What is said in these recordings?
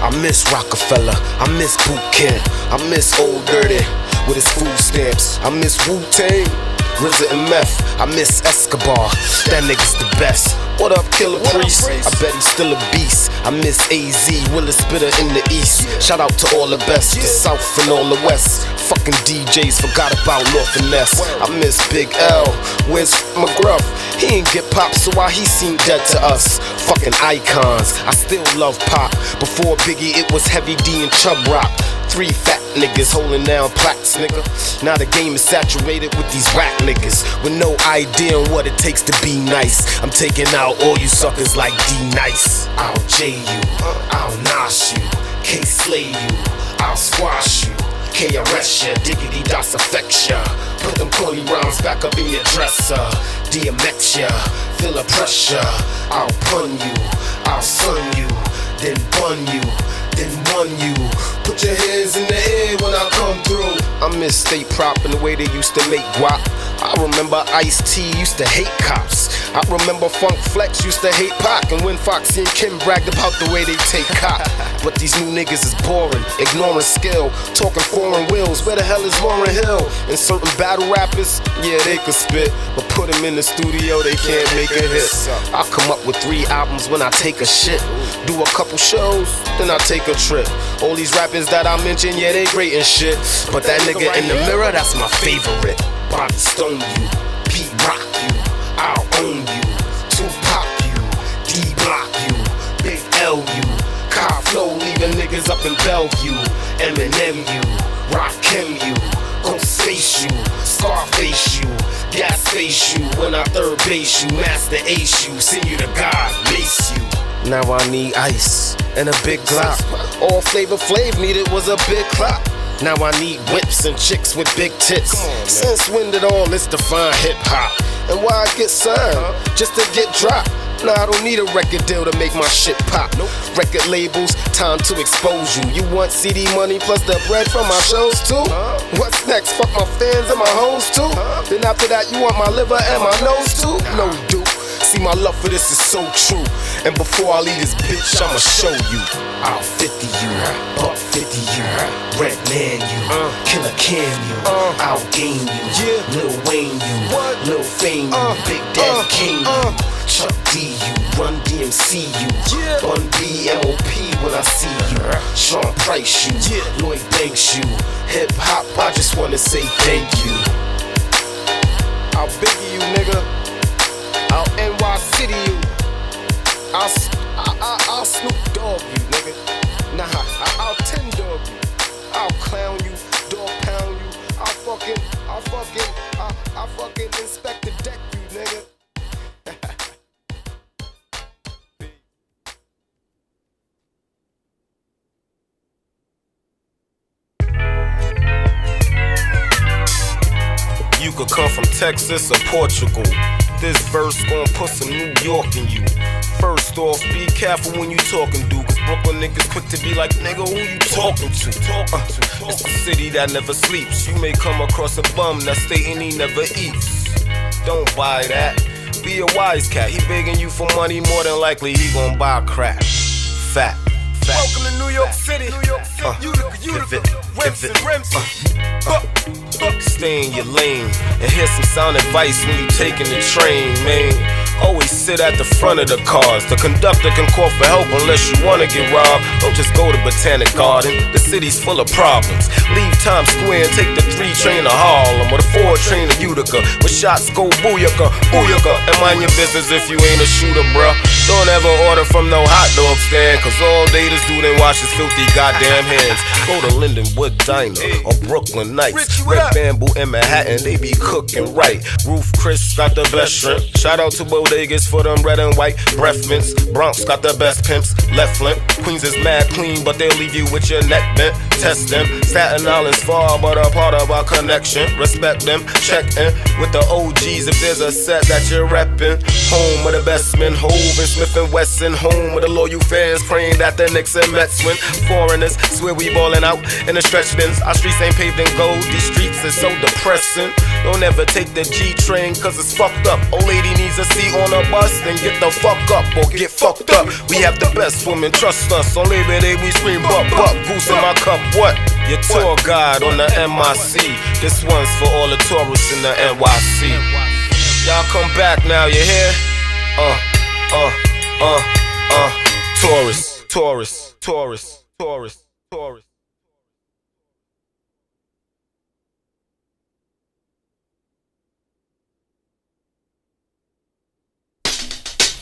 I miss Rockefeller, I miss Boot Camp, I miss Old Dirty with his food stamps. I miss Wu-Tang, RZA and Meth. I miss Escobar, that nigga's the best. What up, Killer Priest? I bet he's still a beast. I miss AZ, Willis Spitter in the East. Shout out to all the best, the South and all the West. Fucking DJs forgot about Lord Finesse. I miss Big L, where's McGruff? He ain't get popped, so why he seem dead to us? Fucking icons, I still love pop. Before Biggie, it was Heavy D and Chub Rock. 3 fat niggas holding down plaques, nigga. Now the game is saturated with these rap niggas with no idea on what it takes to be nice. I'm taking out all you suckers like D-Nice. I'll J you, I'll nosh you, K-slay you, I'll squash you, KRS ya, diggity dots affect ya. Put them corny rounds back up in your dresser. DMX ya, feel the pressure. I'll pun you, I'll sun you, then bun you, then run you. Put your hands in the air when I come through. I miss State Prop and the way they used to make guap. I remember Ice-T used to hate cops. I remember Funk Flex used to hate Pac. And when Foxy and Kim bragged about the way they take cop. But these new niggas is boring, ignoring skill, talking foreign wills. Where the hell is Lauryn Hill? And certain battle rappers, yeah, they could spit, but put them in the studio, they can't make a hit. I'll come up with 3 albums when I take a shit. Do a couple shows, then I take a trip. All these rappers that I mentioned, yeah, they great and shit. But that nigga in the mirror, that's my favorite. Bobby Stone you, Pete Rock you, I'll own you, Tupac you, D-Block you, Big L you, Car Flow leaving niggas up in Bellevue, Eminem you, Rakim you, Ghostface you, Scarface you, Gas Face you, when I third base you, Master Ace you, send you to God, mace you. Now I need ice and a big Glock. All Flavor Flav needed was a big clock. Now I need whips and chicks with big tits. Since when did all this define hip-hop? And why I get signed? Just to get dropped? Nah, I don't need a record deal to make my shit pop. Record labels, time to expose you. You want CD money plus the bread from my shows too? What's next? Fuck my fans and my hoes too? Then after that you want my liver and my nose too? No, dude. See, my love for this is so true. And before I leave this bitch, I'ma show you. I'll 50 you, buck 50 you, Red Man you, Killer Cam you, I'll game you, Lil Wayne you, Lil Fame you, Big Daddy Kane you, Chuck D you, Run DMC you, Bun B MOP when I see you, Sean Price you, Lloyd Banks you, Hip Hop, I just wanna say thank you. I'll Biggie you, nigga. I'll NY City you. I'll Snoop Dogg you, nigga. Nah, I'll 10 dog you. I'll clown you, dog pound you. I'll fucking inspect the deck you, nigga. You could come from Texas or Portugal. This verse gon' put some New York in you. First off, be careful when you talking, dude, cause Brooklyn niggas quick to be like, nigga, who you talking to? It's the city that never sleeps. You may come across a bum that's stating he never eats. Don't buy that. Be a wise cat. He begging you for money, more than likely he gon' buy crap. Fat. Welcome to New York City. Utica, Remsen. Stay in your lane and hear some sound advice when you taking the train, man. Always sit at the front of the cars. The conductor can call for help unless you wanna get robbed. Don't just go to Botanic Garden. The city's full of problems. Leave Times Square and take the 3 train to Harlem or the 4 train to Utica, where shots go booyaka, booyaka. And mind your business if you ain't a shooter, bruh. Don't ever order from no hot dog stand, cause all day this dude ain't wash his filthy goddamn hands. Go to Lindenwood Diner or Brooklyn Nights. Red Bamboo in Manhattan, they be cooking right. Roof Chris got the best shrimp. Shout out to bodegas for them red and white breath mints. Bronx got the best pimps. Left flank, Queens is mad clean, but they'll leave you with your neck bent. Test them. Staten Island's far, but a part of our connection. Respect them. Check in with the OGs if there's a set. that you're reppin'. Home of the best men, Hove and Smith and Wesson. Home of the loyal fans praying that the Knicks and Mets win. Foreigners swear we ballin' out in the stretch bins. Our streets ain't paved in gold, these streets is so depressing. Don't ever take the G train cause it's fucked up. Old lady needs a seat on a bus, then get the fuck up or get fucked up. We have the best women, trust us. On Labor Day we scream buck, goose in my cup, what? Your tour guide on the MIC. This one's for all the tourists in the NYC. Y'all come back now, you hear? Tourists, tourists, tourists, tourists, tourists.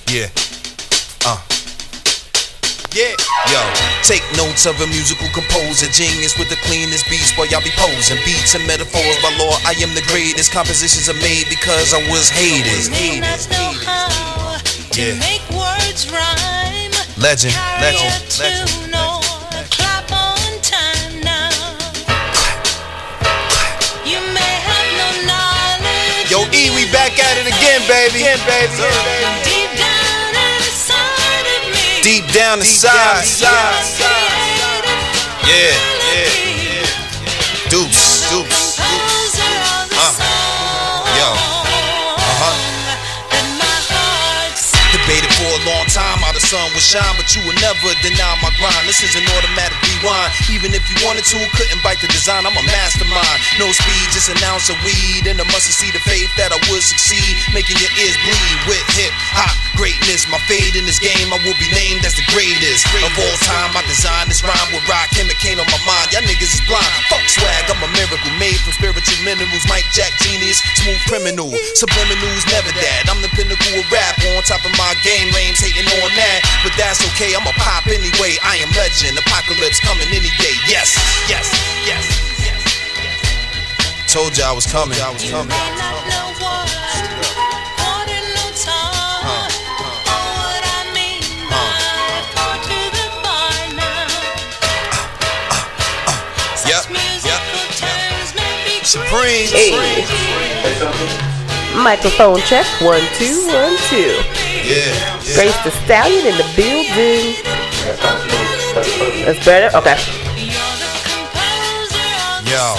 Yeah. Yeah. Yo, take notes of a musical composer, genius with the cleanest beats while y'all be posing. Beats and metaphors by law, I am the greatest. Compositions are made because I was hated. Know how to make words rhyme. Legend. No, clap on time now. You may have no knowledge. Yo, E, we back at it again, baby. Deep down inside Yeah. Deuce. Debated for a long time how the sun would shine, but you would never deny my grind. This is an automatic rewind. Even if you wanted to, couldn't bite the design. I'm a mastermind. No speed, just an ounce of weed, and I must see the faith that I would succeed, making your ears bleed with hip hop greatness. My fate in this game, I will be named as the greatest of all time. I designed this rhyme with rock, Cane on my mind. Y'all niggas is blind. Fuck swag, I'm a miracle made from spiritual minerals. Mike Jack genius, smooth criminal, subliminals never that. I'm the pinnacle of rap, on top of my game. Lames hating on that, but that's okay. I'ma pop anyway. I am legend. Apocalypse coming any day. Yes. Told you I was coming. Supreme. Hey. Microphone check. 1 2 1 2. Yeah. Grace the Stallion in the building. That's better? Okay. Yo.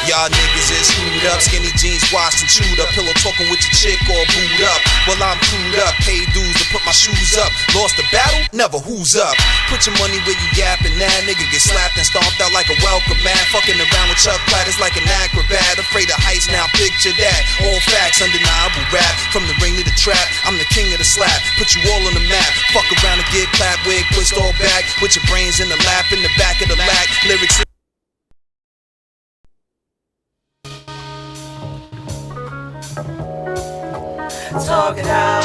Y'all niggas is screwed up, skinny jeans washed and chewed up, pillow talking with your chick all booed up. Well, I'm crewed up, paid dues to put my shoes up. Lost the battle? Never who's up. Put your money where you yapping now, nigga get slapped and stomped out like a welcome man. Fucking around with Chuck Platters like an acrobat. Afraid of heights now, picture that. All facts, undeniable rap. From the ring to the trap, I'm the king of the slap. Put you all on the map. Fuck around and get clapped, wig twist all back. With your brains in the lap, in the back of the lack. Lyrics. Talk it out.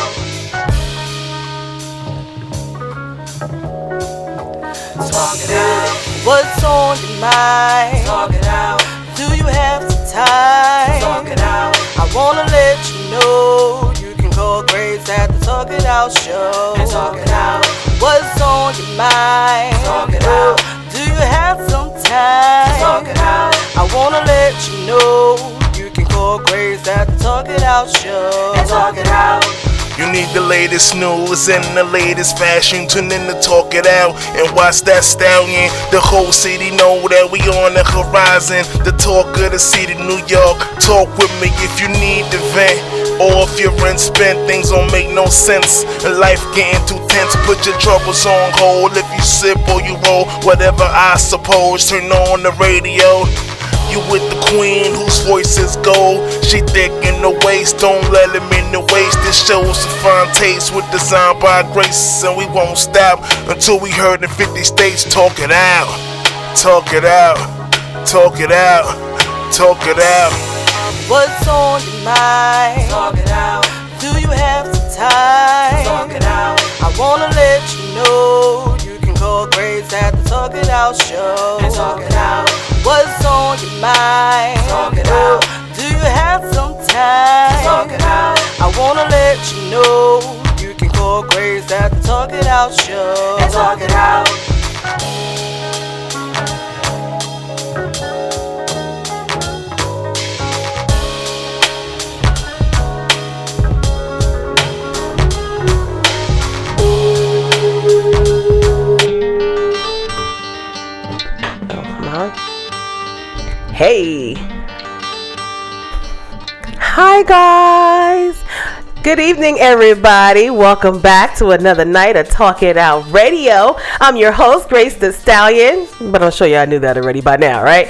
Talk it out. What's on your mind? Talk it out. Do you have some time? Talk it out. I wanna let you know you can call Grace at the Talk It Out show. And talk it out. What's on your mind? Talk it out. Do you have some time? Talk it out. I wanna let you know you can call Grace at the Talk It Out show. And talk it out. You need the latest news and the latest fashion. Tune in to Talk It Out and watch that stallion. The whole city know that we on the horizon. The talk of the city, New York. Talk with me if you need the vent, or if your rent spent, things don't make no sense. And life getting too tense. Put your troubles on hold. If you sip or you roll, whatever I suppose. Turn on the radio. You with the queen whose voice is gold. She thick in the waist, don't let him in the waist. This shows a fine taste with design by Grace. And we won't stop until we heard in 50 states. Talk it out, talk it out, talk it out, talk it out. What's on your mind? Talk it out. Do you have some time? Talk it out. I wanna let you know you can call Grace at the Talk It Out show. And talk it out. What's on your mind? Talk it out. Do you have some time? Talk it out. I wanna let you know you can call Grace at the Talk It Out show. And talk it out. Hey. Hi guys. Good evening, everybody. Welcome back to another night of Talk It Out Radio. I'm your host, Grace the Stallion, but I'm sure y'all knew that already by now, right?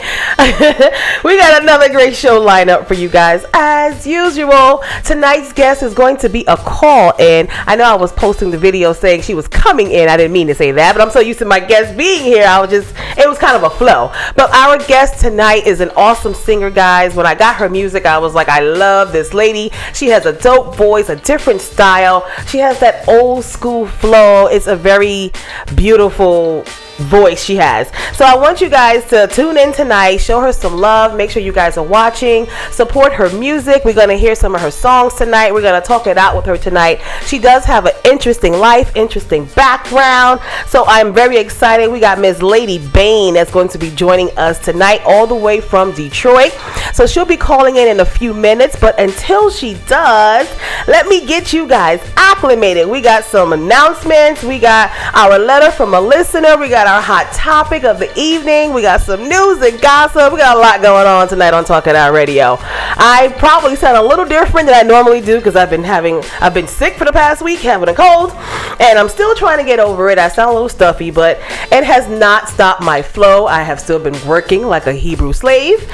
We got another great show lined up for you guys. As usual, tonight's guest is going to be a call-in. I know I was posting the video saying she was coming in. I didn't mean to say that, but I'm so used to my guest being here. It was kind of a flow. But our guest tonight is an awesome singer, guys. When I got her music, I was like, I love this lady. She has a dope voice, a different style. She has that old school flow. It's a very beautiful voice she has. So I want you guys to tune in tonight, show her some love, make sure you guys are watching, support her music. We're going to hear some of her songs tonight. We're going to talk it out with her tonight. She does have an interesting life, interesting background, so I'm very excited. We got Miss Lady Bane that's going to be joining us tonight all the way from Detroit. So she'll be calling in a few minutes, but until she does, let me get you guys acclimated. We got some announcements. We got our letter from a listener. We got our hot topic of the evening. We got some news and gossip. We got a lot going on tonight on Talk It Out Radio. I probably sound a little different than I normally do because I've been sick for the past week, having a cold, and I'm still trying to get over it. I sound a little stuffy, but it has not stopped my flow. I have still been working like a Hebrew slave.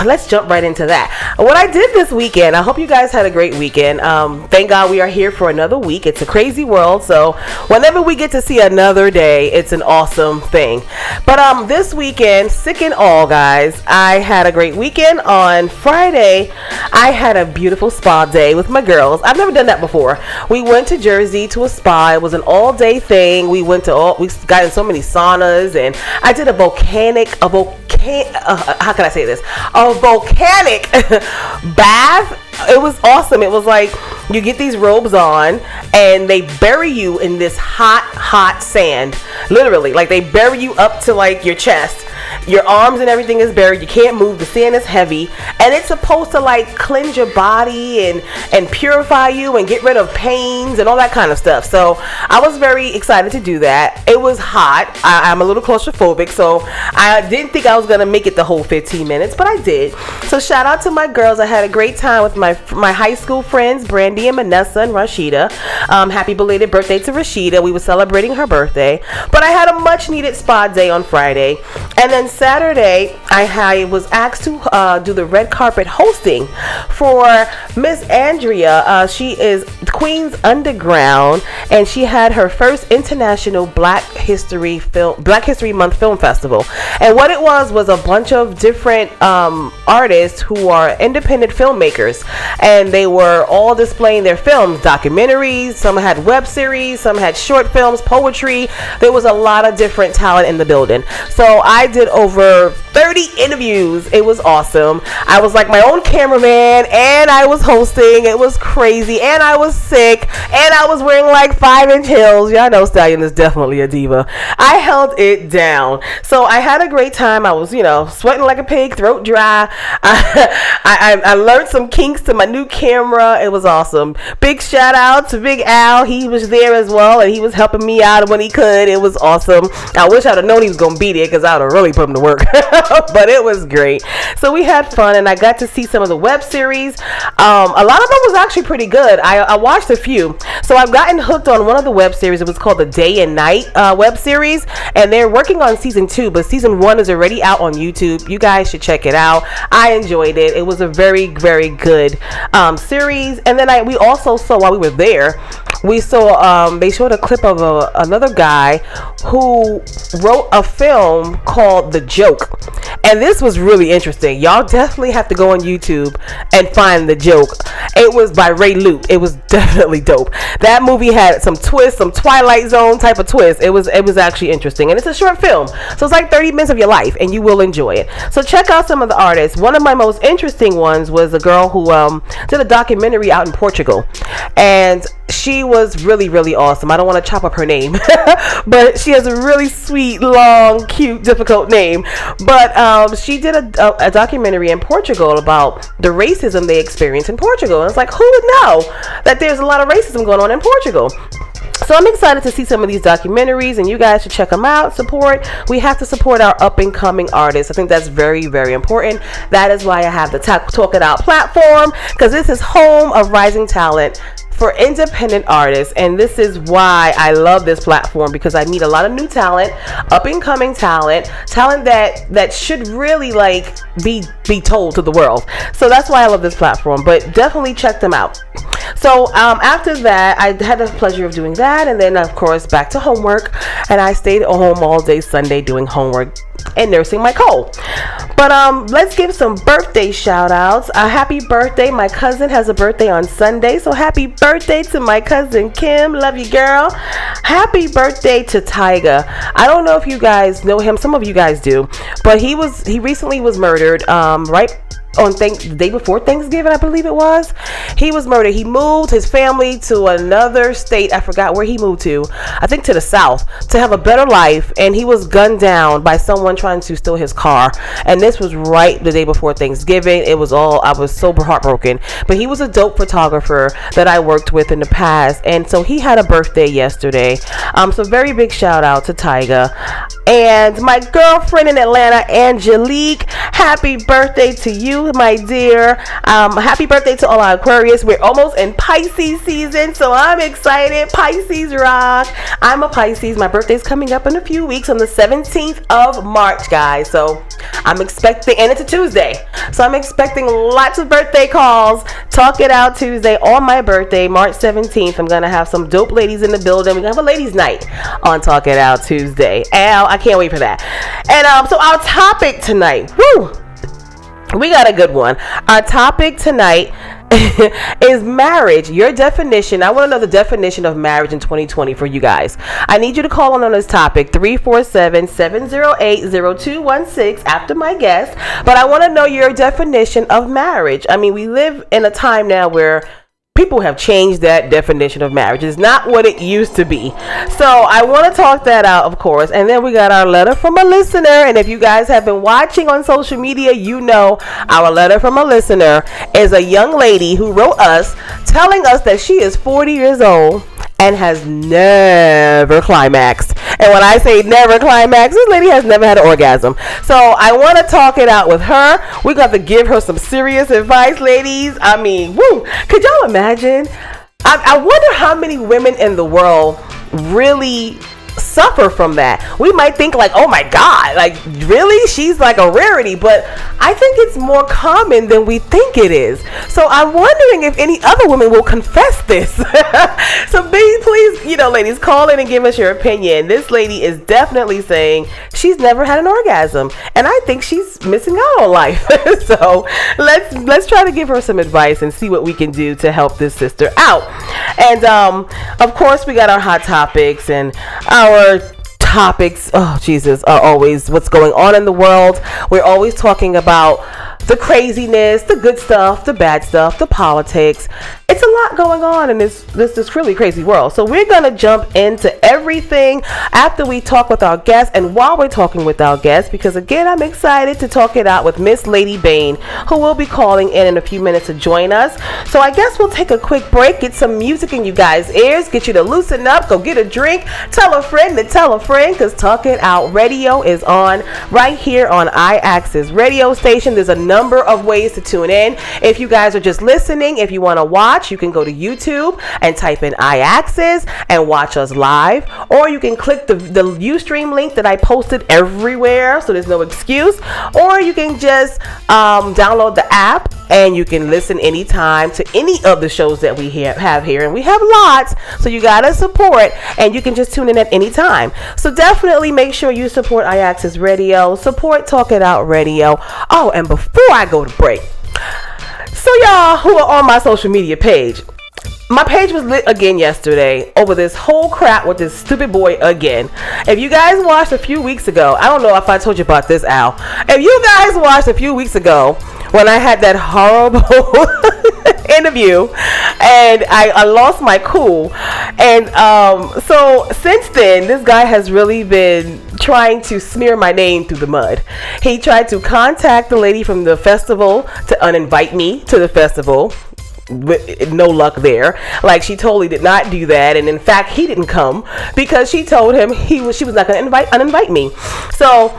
Let's jump right into that. What I did this weekend, I hope you guys had a great weekend. Thank God we are here for another week. It's a crazy world, so whenever we get to see another day, it's an awesome thing. But this weekend, sick and all, guys, I had a great weekend. On Friday, I had a beautiful spa day with my girls. I've never done that before. We went to Jersey to a spa. It was an all-day thing. We got in so many saunas, and I did a volcanic bath. It was awesome. It was like you get these robes on and they bury you in this hot sand. Literally, like they bury you up to like your chest. Your arms and everything is buried. You can't move. The sand is heavy, and it's supposed to like cleanse your body and purify you and get rid of pains and all that kind of stuff. So I was very excited to do that. It was hot. I'm a little claustrophobic, so I didn't think I was gonna make it the whole 15 minutes, but I did. So shout out to my girls. I had a great time with my high school friends, Brandy and Manessa and Rashida. Happy belated birthday to Rashida. We were celebrating her birthday, but I had a much needed spa day on Friday, and then Saturday I was asked to do the red carpet hosting for Miss Andrea. She is Queens Underground, and she had her first international Black History Month Film Festival. And what it was a bunch of different artists who are independent filmmakers, and they were all displaying their films, documentaries. Some had web series, some had short films, poetry. There was a lot of different talent in the building. So I did over 30 interviews. It was awesome. I was like my own cameraman, and I was hosting. It was crazy, and I was sick, and I was wearing like 5-inch heels. Y'all know Stallion is definitely a diva. I held it down. So I had a great time. I was, sweating like a pig, throat dry. I learned some kinks to my new camera. It was awesome. Big shout out to Big Al. He was there as well, and he was helping me out when he could. It was awesome. I wish I'd have known he was going to be there, because I would have really put him to work. But it was great. So we had fun, and I got to see some of the web series. A lot of them was actually pretty good. I watched a few. So I've gotten hooked on one of the web series. It was called the Day and Night web series, and they're working on season 2, but season 1 is already out on YouTube. You guys should check it out. I enjoyed it. It was a very, very good series. And then we also saw, while we were there, we saw they showed a clip of another guy who wrote a film called The Joke, and this was really interesting. Y'all definitely have to go on YouTube and find The Joke. It was by Ray Lute. It was definitely dope. That movie had some twists, some Twilight Zone type of twist. It was actually interesting, and it's a short film, so it's like 30 minutes of your life, and you will enjoy it. So check out some of the artists. One of my most interesting ones was a girl who did a documentary out in Portugal, and she was really, really awesome. I don't want to chop up her name, but she has a really sweet, long, cute, difficult name. But she did a documentary in Portugal about the racism they experience in Portugal. And it's like, who would know that there's a lot of racism going on in Portugal? So I'm excited to see some of these documentaries, and you guys should check them out. We have to support our up and coming artists. I think that's very, very important. That is why I have the Talk It Out platform, because this is home of rising talent for independent artists, and this is why I love this platform, because I meet a lot of new talent, up and coming talent that should really like be told to the world. So that's why I love this platform. But definitely check them out. So after that, I had the pleasure of doing that, and then of course back to homework, and I stayed at home all day Sunday doing homework and nursing my cold. But let's give some birthday shout outs. Happy birthday. My cousin has a birthday on Sunday, so happy birthday to my cousin Kim. Love you, girl. Happy birthday to Tyga. I don't know if you guys know him. Some of you guys do, but he recently was murdered right on the day before Thanksgiving, I believe it was. He was murdered. He moved his family to another state. I forgot where he moved to. I think to the South, to have a better life. And he was gunned down by someone trying to steal his car. And this was right the day before Thanksgiving. I was so heartbroken. But he was a dope photographer that I worked with in the past. And so he had a birthday yesterday. So very big shout out to Tyga. And my girlfriend in Atlanta, Angelique, happy birthday to you, my dear. Happy birthday to all our Aquarius. We're almost in Pisces season, so I'm excited. Pisces rock. I'm a Pisces. My birthday's coming up in a few weeks on the 17th of March, guys. So I'm expecting, and it's a Tuesday, so I'm expecting lots of birthday calls. Talk It Out Tuesday on my birthday, March 17th. I'm gonna have some dope ladies in the building. We're gonna have a ladies' night on Talk It Out Tuesday. I can't wait for that. And so our topic tonight, we got a good one. Our topic tonight is marriage. Your definition. I want to know the definition of marriage in 2020 for you guys. I need you to call on this topic, 347-708-0216 after my guess. But I want to know your definition of marriage. I mean, we live in a time now where people have changed that definition of marriage. It's not what it used to be. So I want to talk that out, of course. And then we got our letter from a listener. And if you guys have been watching on social media, you know our letter from a listener is a young lady who wrote us telling us that she is 40 years old and has never climaxed. And when I say never climaxed, this lady has never had an orgasm. So I want to talk it out with her. We got to give her some serious advice, ladies. I mean, woo. Could y'all imagine? I wonder how many women in the world really suffer from that. We might think like, oh my God, like really? She's like a rarity, but I think it's more common than we think it is. So I'm wondering if any other women will confess this. So please, ladies, call in and give us your opinion. This lady is definitely saying she's never had an orgasm, and I think she's missing out on life. So let's try to give her some advice and see what we can do to help this sister out. And of course, we got our hot topics, and our topics, are always what's going on in the world. We're always talking about the craziness, the good stuff, the bad stuff, the politics. It's a lot going on in this really crazy world. So we're going to jump into everything after we talk with our guests, and while we're talking with our guests, because again, I'm excited to talk it out with Miss Lady Bane, who will be calling in a few minutes to join us. So I guess we'll take a quick break, get some music in you guys' ears, get you to loosen up, go get a drink, tell a friend to tell a friend, because Talk It Out Radio is on right here on iAccess radio station. There's a number of ways to tune in. If you guys are just listening, if you want to watch, you can go to YouTube and type in iAccess and watch us live, or you can click the Ustream link that I posted everywhere, so there's no excuse, or you can just download the app and you can listen anytime to any of the shows that we have here, and we have lots, so you gotta support, and you can just tune in at any time. So definitely make sure you support iAccess Radio, support Talk It Out Radio. Oh, and before I go to break, so y'all who are on my social media page, my page was lit again yesterday over this whole crap with this stupid boy again. If you guys watched a few weeks ago, I don't know if I told you about this, Al. If you guys watched a few weeks ago when I had that horrible interview and I lost my cool, and so since then this guy has really been trying to smear my name through the mud. He tried to contact the lady from the festival to uninvite me to the festival. no luck there. Like, she totally did not do that, and in fact, he didn't come because she told him she was not going to uninvite me. So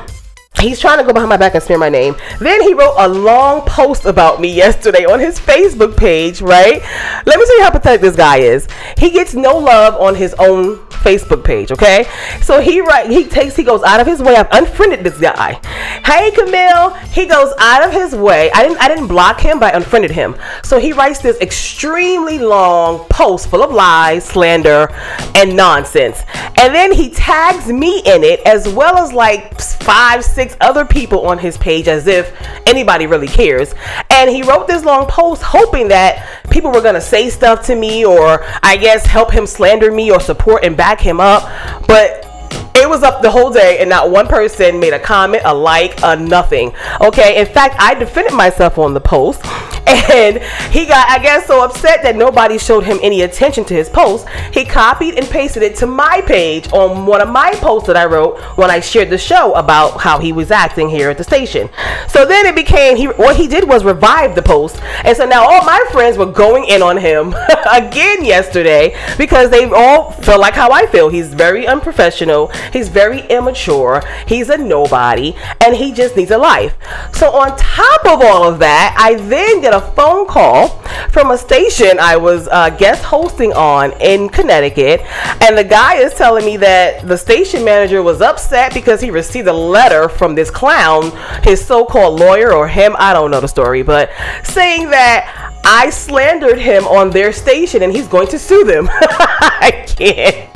he's trying to go behind my back and smear my name. Then he wrote a long post about me yesterday on his Facebook page, right? Let me tell you how pathetic this guy is. He gets no love on his own Facebook page, okay? So he goes out of his way. I've unfriended this guy. Hey, Camille. He goes out of his way. I didn't block him, but I unfriended him. So he writes this extremely long post full of lies, slander, and nonsense. And then he tags me in it, as well as like 5-6 other people on his page, as if anybody really cares. And he wrote this long post hoping that people were going to say stuff to me, or I guess help him slander me or support and back him up. But it was up the whole day and not one person made a comment, a like, a nothing. Okay, in fact, I defended myself on the post, and he got, I guess, so upset that nobody showed him any attention to his post. He copied and pasted it to my page on one of my posts that I wrote when I shared the show about how he was acting here at the station. So then it became, what he did was revive the post, and so now all my friends were going in on him again yesterday because they all feel like how I feel. He's very unprofessional. He's very immature. He's a nobody, and he just needs a life. So on top of all of that, I then get a phone call from a station I was guest hosting on in Connecticut, and the guy is telling me that the station manager was upset because he received a letter from this clown, his so-called lawyer, or him, I don't know the story, but saying that I slandered him on their station and he's going to sue them. I can't.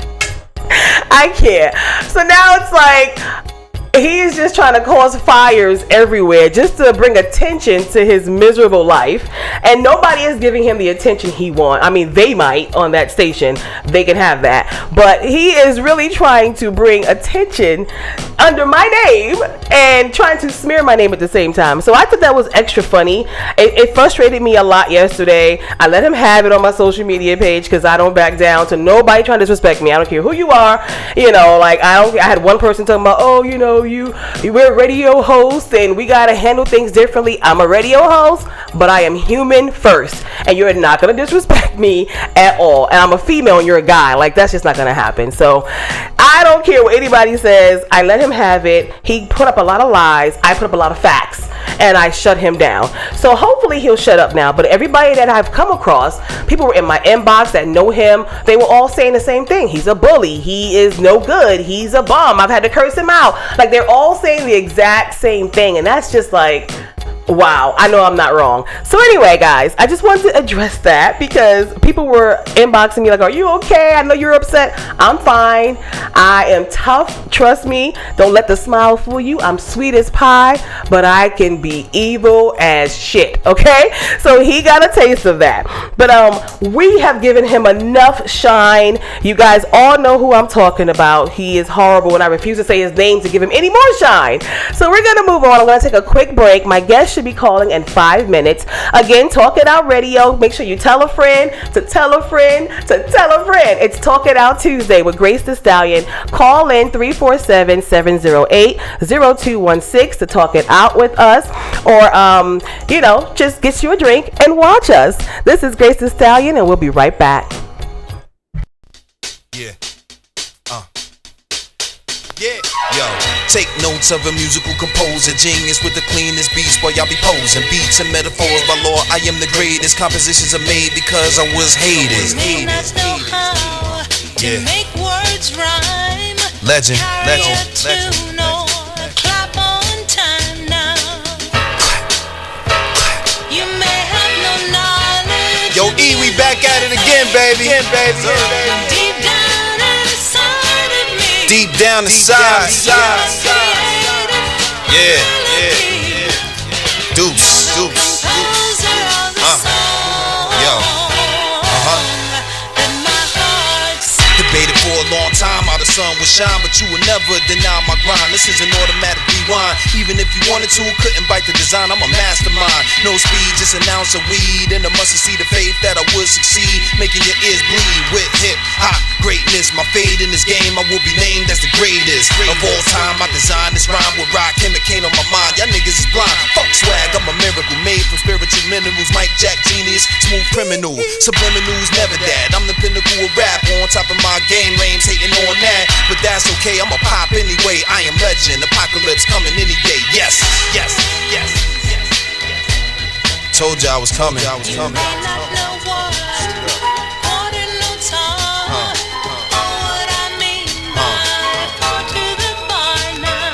So now it's like he's just trying to cause fires everywhere just to bring attention to his miserable life, and nobody is giving him the attention he wants. I mean, they might on that station, they can have that, but he is really trying to bring attention under my name and trying to smear my name at the same time. So I thought that was extra funny. It frustrated me a lot yesterday. I let him have it on my social media page because I don't back down to nobody trying to disrespect me. I don't care who you are. You know, like I had one person talking about, oh, you know, we're radio hosts and we gotta handle things differently. I'm a radio host, but I am human first, and you're not gonna disrespect me at all. And I'm a female and you're a guy. Like, that's just not gonna happen. So I don't care what anybody says. I let him have it. He put up a lot of lies. I put up a lot of facts, and I shut him down. So hopefully he'll shut up now. But everybody that I've come across, people were in my inbox that know him, they were all saying the same thing. He's a bully. He is no good. He's a bum. I've had to curse him out. Like, they're all saying the exact same thing, and that's just like, wow, I know I'm not wrong. So anyway, guys, I just wanted to address that because people were inboxing me like, are you okay? I know you're upset. I'm fine. I am tough. Trust me. Don't let the smile fool you. I'm sweet as pie, but I can be evil as shit, okay? So he got a taste of that. But we have given him enough shine. You guys all know who I'm talking about. He is horrible, and I refuse to say his name to give him any more shine. So we're going to move on. I'm going to take a quick break. My guest should be calling in 5 minutes. Again, Talk It Out Radio. Make sure you tell a friend to tell a friend to tell a friend. It's Talk It Out Tuesday with Grace the Stallion. Call in 347-708-0216 to talk it out with us, or just get you a drink and watch us. This is Grace the Stallion, and we'll be right back. Yeah. Yeah. Yo, take notes of a musical composer, genius with the cleanest beats while y'all be posing. Beats and metaphors by law, I am the greatest. Compositions are made because I was hated. May not know how to make words rhyme. Legend. Tune or clap on time now. You may have no knowledge. Yo, E, we back at it again, baby. Deep down inside of me. Deep down inside. Yeah. Deuce. Yo. Debated for a long time how the sun would shine, but you would never deny my grind. This is an automatic rewind. rewind. Even if you wanted to, couldn't bite the design. I'm a mastermind. No speed, just an ounce of weed. And a mustard seed of faith that I would succeed. Making your ears bleed with hip hop greatness. My fate in this game, I will be named as the greatest of all time. I designed this rhyme with rock chemicane on my mind. Y'all niggas is blind. Fuck swag, I'm a miracle made from spiritual minerals. Mike Jack genius, smooth criminal. Subliminals never that. I'm the pinnacle of rap. On top of my game, lames hating on that. But that's okay, I'ma pop anyway. I am legend. Apocalypse coming any day. Yes, yes, yes, yes. Told you I was coming. You may not know what ordinal time or what I mean by to the bar now.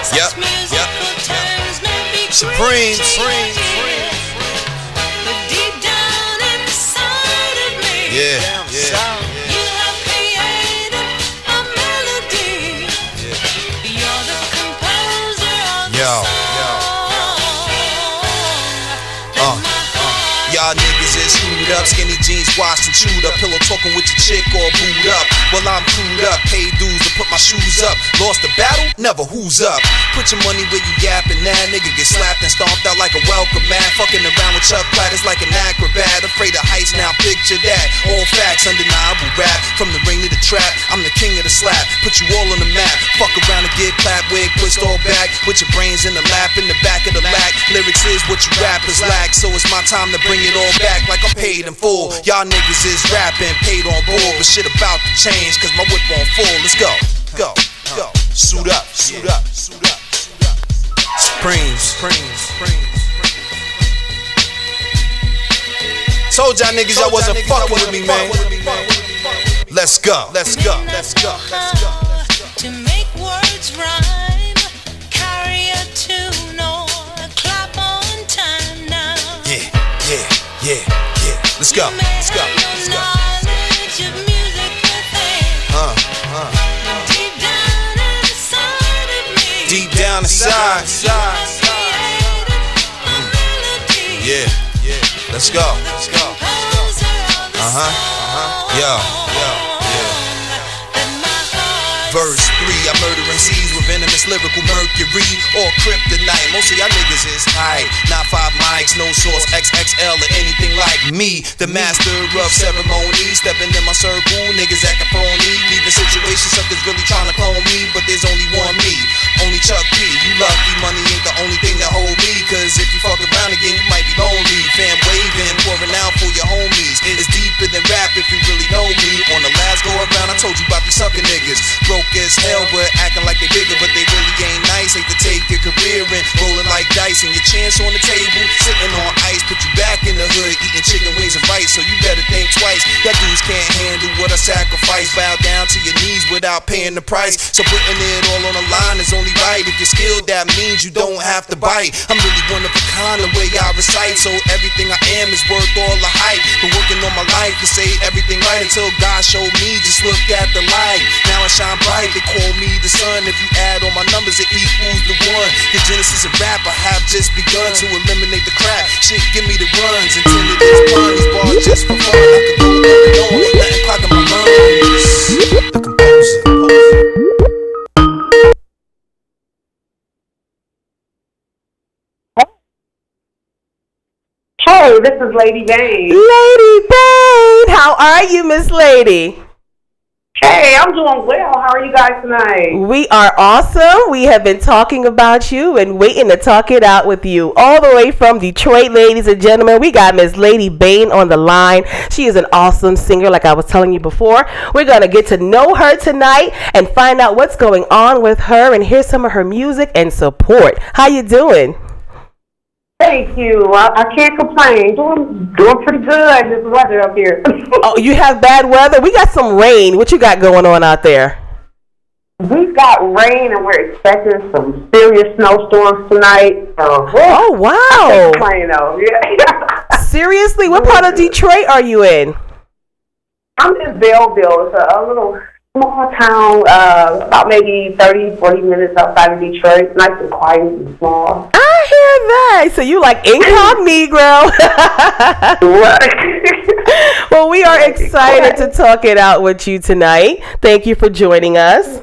Such musical terms may be Supreme, great to your ears, but deep down inside of me, yeah. you have created a melody. You're the composer of the song. Y'all niggas is screwed up, skinny jeans washed and chewed up, pillow talking with your chick all booed up. Well, I'm crewed up, paid dues to put my shoes up. Lost the battle? Never who's up. Put your money where you yapping now, nigga get slapped and stomped out like a welcome mat. Fucking around with Chuck Platters like an acrobat. Afraid of heights, now picture that. All facts, undeniable rap. From the ring to the trap, I'm the king of the slap. Put you all on the map. Fuck around and get clapped, wig pushed all back. With your brains in the lap, in the back of the lack. Lyrics is what you rappers lack, so it's my time to bring it all back like I'm paid in full. Y'all niggas is rapping, paid on board, but shit about to change, cause my whip on full. Let's go, go, go. Suit up, suit up, suit up, suit up. Supremes. Told y'all niggas y'all wasn't fucking with me, man. Let's go, let's go, let's go, let's go. To make words rhyme, carry a tune or clap on time now. Yeah. Let's go, let's go, let's go. Knowledge of music within. Deep down inside of me. Deep down inside. Created a melody. Yeah. Let's go, let's go. Composer of the song. Yo. Let my heart Verse 3, I murder MCs with venomous lyrical mercury or kryptonite. Most of y'all niggas is high. Not 5 mics, no source, XXL or anything like me. The master of ceremony, stepping in my circle, niggas acting phony. Leaving situations, suckers really trying to clone me, but there's only one me, only Chuck P. You lucky, money ain't the only thing that hold me, cause if you fuck around again, you might be lonely. Fam waving, pouring out for your homies. It's deeper than rap if you really know me. On the last go around, I told you about these sucker niggas. Broke as hell, but acting like they bigger, but they really ain't nice. Hate to take your career and rolling like dice, and your chance on the table, sitting on ice, put you back in the hood, eating chicken wings and rice. So you better think twice. Y'all dudes can't handle what I sacrifice. Bow down to your knees without paying the price. So putting it all on the line is only right. If you're skilled, that means you don't have to bite. I'm really one of a kind the way I recite, so everything I am is worth all the hype. Been working on my life to say everything right until God showed me. Just look at the light. Now I shine bright. They call me the sun. If you add all my numbers, it equals the one. The genesis of rap, I have just begun to eliminate the crap. Shit, give me the runs. Intended as fun. These bars just for fun. I could go on, nothing clogging my lungs. The composer. Hey, this is Lady Bane. Lady Bane, how are you, Miss Lady? Hey, I'm doing well. How are you guys tonight? We are awesome. We have been talking about you and waiting to talk it out with you. All the way from Detroit, ladies and gentlemen, we got Miss Lady Bane on the line. She is an awesome singer, like I was telling you before. We're going to get to know her tonight and find out what's going on with her and hear some of her music and support. How you doing? Thank you. I can't complain. Doing pretty good. This weather up here. Oh, you have bad weather? We got some rain. What you got going on out there? We've got rain and we're expecting some serious snowstorms tonight. Oh, wow. I can't complain though. Yeah. Seriously? What part of Detroit are you in? I'm in Belleville. It's a little small town, about maybe 30, 40 minutes outside of Detroit. Nice and quiet and small. I hear that. So you like incognito. Well, we are excited to talk it out with you tonight. Thank you for joining us.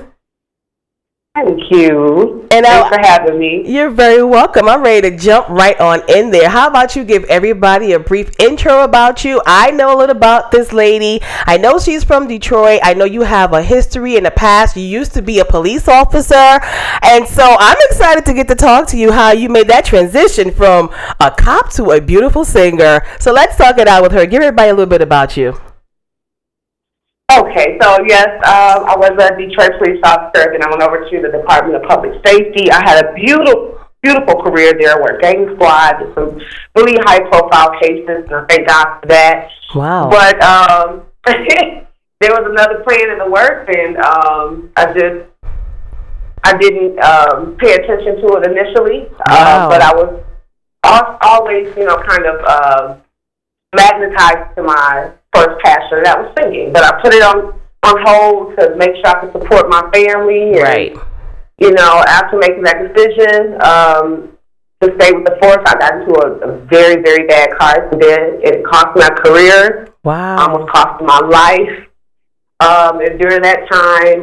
Thank you. And Thanks for having me. You're very welcome. I'm ready to jump right on in there. How about you give everybody a brief intro about you? I know a little about this lady. I know she's from Detroit. I know you have a history in the past. You used to be a police officer. And so I'm excited to get to talk to you how you made that transition from a cop to a beautiful singer. So let's talk it out with her. Give everybody a little bit about you. Okay, so yes, I was a Detroit police officer, and I went over to the Department of Public Safety. I had a beautiful career there. I worked gang squad, did some really high-profile cases, and I thank God for that. Wow. But there was another plan in the works, and I didn't pay attention to it initially. Wow. But I was always, kind of magnetized to my first passion, that was singing. But I put it on hold to make sure I could support my family. And, Right. After making that decision to stay with the force, I got into a very, very bad car accident. It cost my career. Wow. Almost cost my life. And during that time,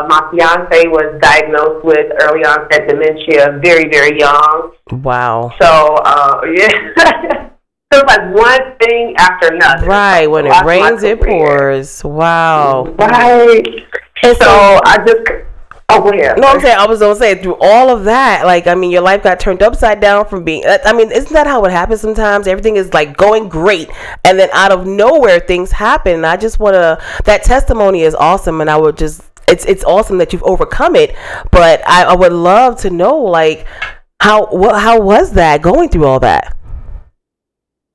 my fiance was diagnosed with early onset dementia, very, very young. Wow. So, yeah. So it's like one thing after another. Right. When it rains, it pours. Wow. Right. And So I just, go ahead. No, I'm saying, I was going to say, through all of that, your life got turned upside down from being, isn't that how it happens sometimes? Everything is going great, and then out of nowhere, things happen. And I just want to, that testimony is awesome, and I would just, it's awesome that you've overcome it, but I would love to know, how was that, going through all that?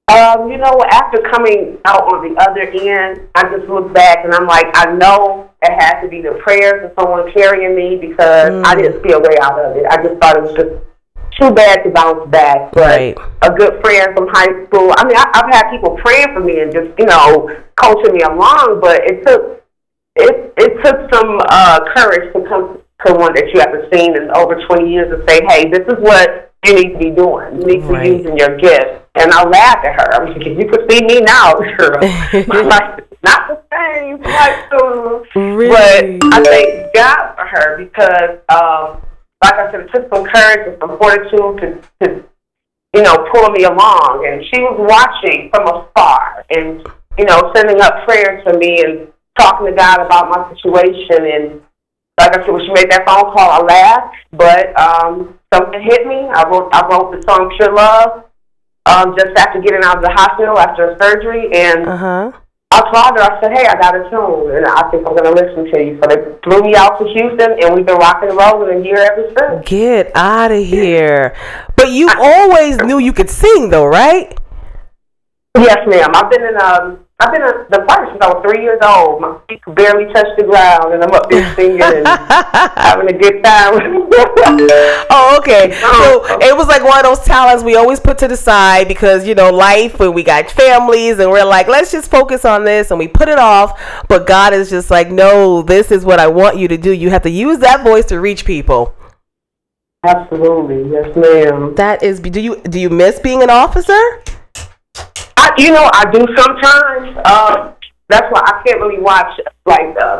After coming out on the other end, I just look back and I'm like, I know it had to be the prayers of someone carrying me, because I didn't see a way out of it. I just thought it was just too bad to bounce back. But right. A good friend from high school, I've had people praying for me and just, coaching me along, but it took some courage to come to one that you haven't seen in over 20 years and say, hey, this is what you need to be doing. You need to be using your gift. And I laughed at her. I'm like, you could see me now, girl. Like, not the same. Really? But I thank God for her because, like I said, it took some courage and some fortitude to pull me along. And she was watching from afar and, sending up prayers for me and talking to God about my situation. And like I said, when she made that phone call, I laughed. But something hit me. I wrote the song Pure Love. Just after getting out of the hospital after a surgery, and I called her. I said, hey, I got a tune, and I think I'm going to listen to you. So they flew me out to Houston, and we've been rocking and rolling here ever since. Get out of here. But you always knew you could sing, though, right? Yes, ma'am. I've been in the choir since I was 3 years old. My feet could barely touch the ground, and I'm up there singing and having a good time. Oh, okay. So it was like one of those talents we always put to the side because, life, when we got families, and we're like, let's just focus on this, and we put it off. But God is just like, no, this is what I want you to do. You have to use that voice to reach people. Absolutely. Yes, ma'am. That is, do you miss being an officer? I do sometimes. That's why I can't really watch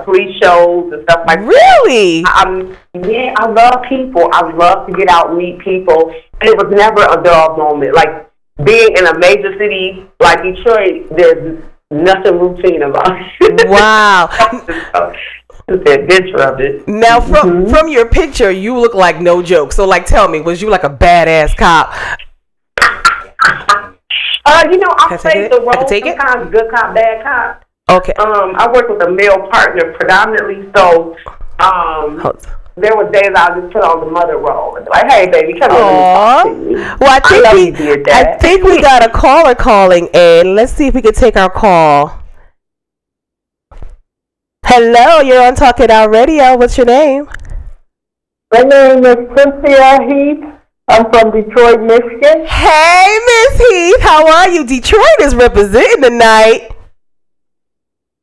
police shows and stuff like that. Really? I love people. I love to get out and meet people. And it was never a dull moment. Like being in a major city like Detroit, there's nothing routine about it. Wow. It's the adventure of it. Now, from your picture, you look like no joke. So, tell me, was you like a badass cop? I play the role sometimes, good cop, bad cop. Okay. I work with a male partner predominantly, so there were days I just put on the mother role. Like, hey, baby, come on. Well, I think we got a caller calling in. Let's see if we can take our call. Hello, you're on Talk It Out Radio. What's your name? My name is Cynthia Heath. I'm from Detroit, Michigan. Hey, Miss Heath, how are you? Detroit is representing tonight.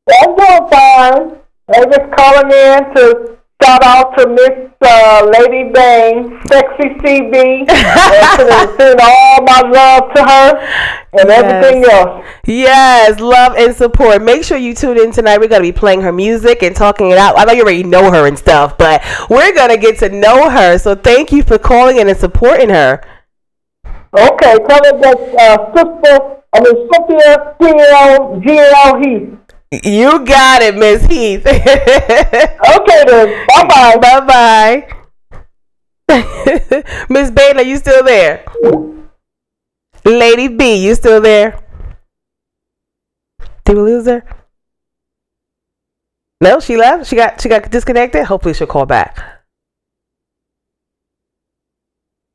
I'm doing fine. I'm just calling in to shout out to Miss Lady Bang, Sexy CB, and send all my love to her and everything else. Yes, love and support. Make sure you tune in tonight. We're going to be playing her music and talking it out. I know you already know her and stuff, but we're going to get to know her. So thank you for calling in and supporting her. Okay, tell her that Cynthia GL Heath. You got it, Miss Heath. Okay then. Bye-bye. Bye-bye. Miss Baylor, you still there? Lady B, you still there? Did we lose her? No, she left. She got disconnected. Hopefully she'll call back.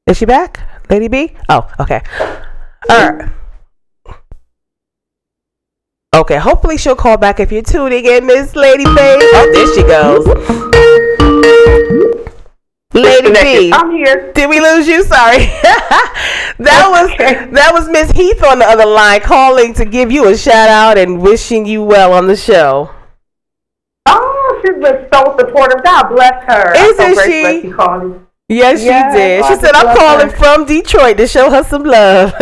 Is she back? Lady B? Oh, okay. All right. Okay, hopefully she'll call back if you're tuning in, Miss Lady B. Oh, there she goes. Lady B. I'm here. Did we lose you? Sorry. That was Miss Heath on the other line calling to give you a shout out and wishing you well on the show. Oh, she's been so supportive. God bless her. Isn't she? She called. Yes, she did. She said, I'm calling from Detroit to show her some love.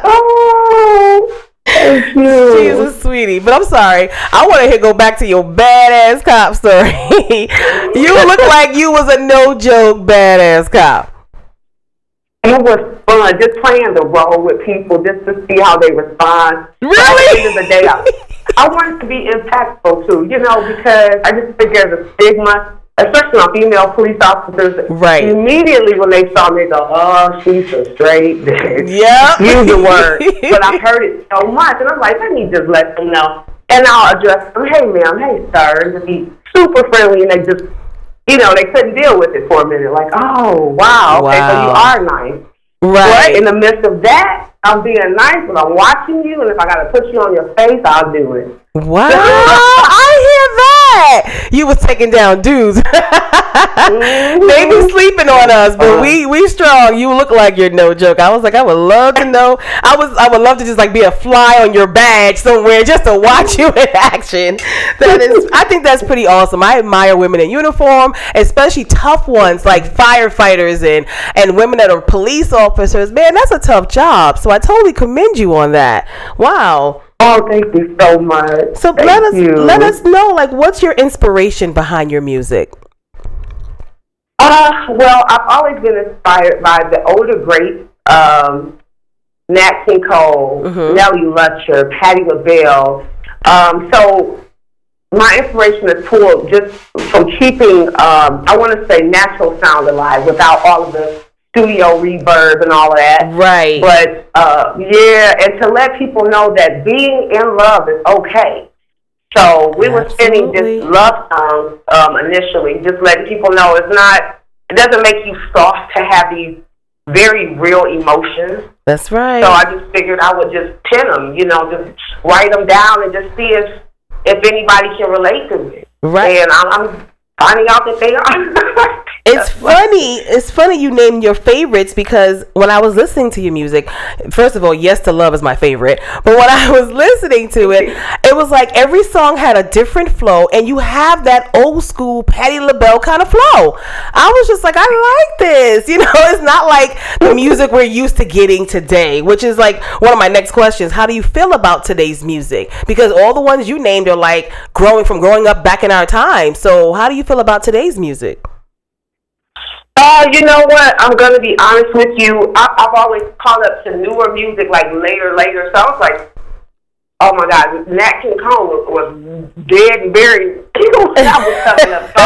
Oh, thank you. She's a sweetie. But I'm sorry. I want to go back to your badass cop story. You look like you was a no-joke badass cop. It was fun, just playing the role with people, just to see how they respond. Really? At the end of the day, I wanted to be impactful, too, because I just figure the stigma, especially on female police officers, right? Immediately when they saw me, they go, oh, she's a straight bitch. Yeah. Use the word. But I've heard it so much, and I'm like, let me just let them know. And I'll address them, hey, ma'am, hey, sir, and just be super friendly, and they just, they couldn't deal with it for a minute. Like, oh, wow, okay, so you are nice. Right. But in the midst of that, I'm being nice, but I'm watching you, and if I got to put you on your face, I'll do it. Wow, I hear that. You was taking down dudes. They be sleeping on us, but we strong. You look like you're no joke. I was like, I would love to know. I would love to just like be a fly on your badge somewhere just to watch you in action. I think that's pretty awesome. I admire women in uniform, especially tough ones like firefighters and women that are police officers. Man, that's a tough job. So I totally commend you on that. Wow. Oh, thank you so much. So let us know, like, what's your inspiration behind your music? Well, I've always been inspired by the older greats, Nat King Cole, Nellie Lutcher, Patti LaBelle. So my inspiration is pulled just from keeping, I want to say, natural sound alive without all of the studio reverb and all of that. Right. But, and to let people know that being in love is okay. So we were spinning just love songs initially, just letting people know it doesn't make you soft to have these very real emotions. That's right. So I just figured I would just pin them, just write them down and just see if anybody can relate to it. Right. And I'm finding out that they are. It's funny you named your favorites, because when I was listening to your music, first of all, Yes to Love is my favorite, but when I was listening to it, it was like every song had a different flow, and you have that old school Patti LaBelle kind of flow. I was just like, I like this. It's not like the music we're used to getting today, which is like one of my next questions. How do you feel about today's music? Because all the ones you named are like growing up back in our time. So how do you feel about today's music? You know what? I'm going to be honest with you. I've always called up to newer music, like later. So I was like, oh my God, Nat King Cole was dead and buried when I was coming up. So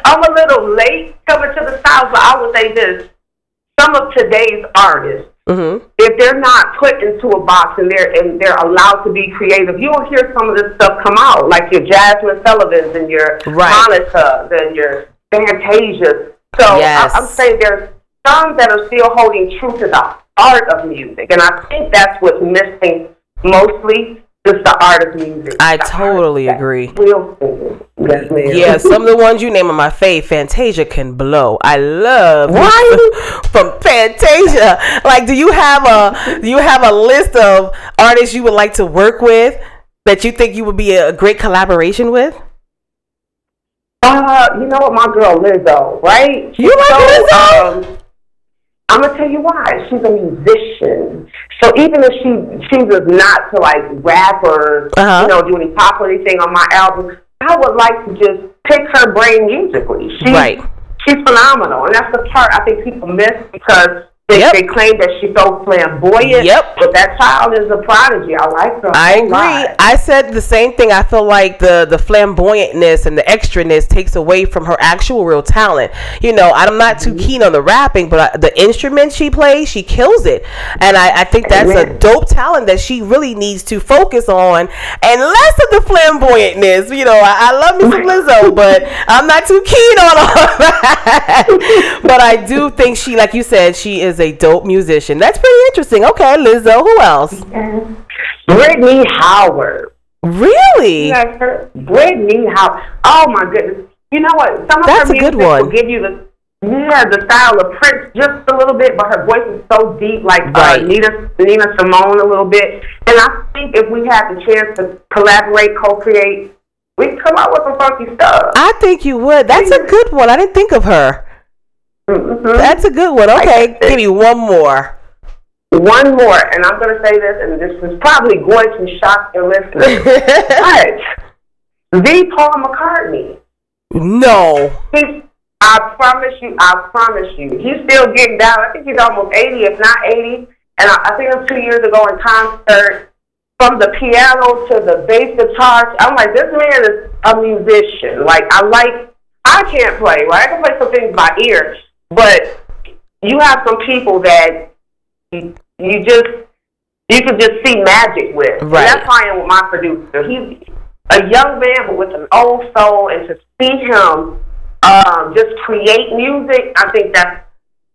I'm a little late coming to the South, but I would say this. Some of today's artists, if they're not put into a box and they're allowed to be creative, you will hear some of this stuff come out, like your Jasmine Sullivans and your Monica and your Fantasia. So I'm saying there's some that are still holding true to the art of music, and I think that's what's missing mostly, just the art of music. I totally agree. Yes, ma'am. Yeah, some of the ones you name are my fave. Fantasia can blow. I love from Fantasia. Like, do you have a list of artists you would like to work with that you think you would be a great collaboration with? You know what, my girl Lizzo, right? You like Lizzo? I'm gonna tell you why. She's a musician, so even if she was not to like rap or do any pop or anything on my album, I would like to just pick her brain musically. She's phenomenal, and that's the part I think people miss because they claim that she's so flamboyant. But that child is a prodigy. I like her. I agree. I said the same thing. I feel like the flamboyantness and the extraness takes away from her actual real talent. You know, I'm not too keen on the rapping, but the instrument she plays, she kills it. And I think that's a dope talent that she really needs to focus on, and less of the flamboyantness. You know, I love me some Lizzo, but I'm not too keen on all that. But I do think she, like you said, she is a dope musician. That's pretty interesting. Okay, Lizzo. Who else? Brittany Howard. Really? You guys heard? Brittany Howard. Oh my goodness. You know what? Some of That's her a good music one. will give you the style of Prince just a little bit, but her voice is so deep, like Nina Simone a little bit. And I think if we had the chance to collaborate, co-create, we could come out with some funky stuff. I think you would. That's a good one. I didn't think of her. That's a good one. Okay, give me one more. One more, and I'm going to say this, and this is probably going to shock your listeners. But the Paul McCartney. No. I promise you, he's still getting down. I think he's almost 80, if not 80. And I think it was 2 years ago in concert, from the piano to the bass guitar. I'm like, this man is a musician. Like, I can't play, right? I can play some things by ear, but you have some people that you could just see magic with. Right. And that's why I am with my producer. He's a young man, but with an old soul, and to see him just create music, I think that's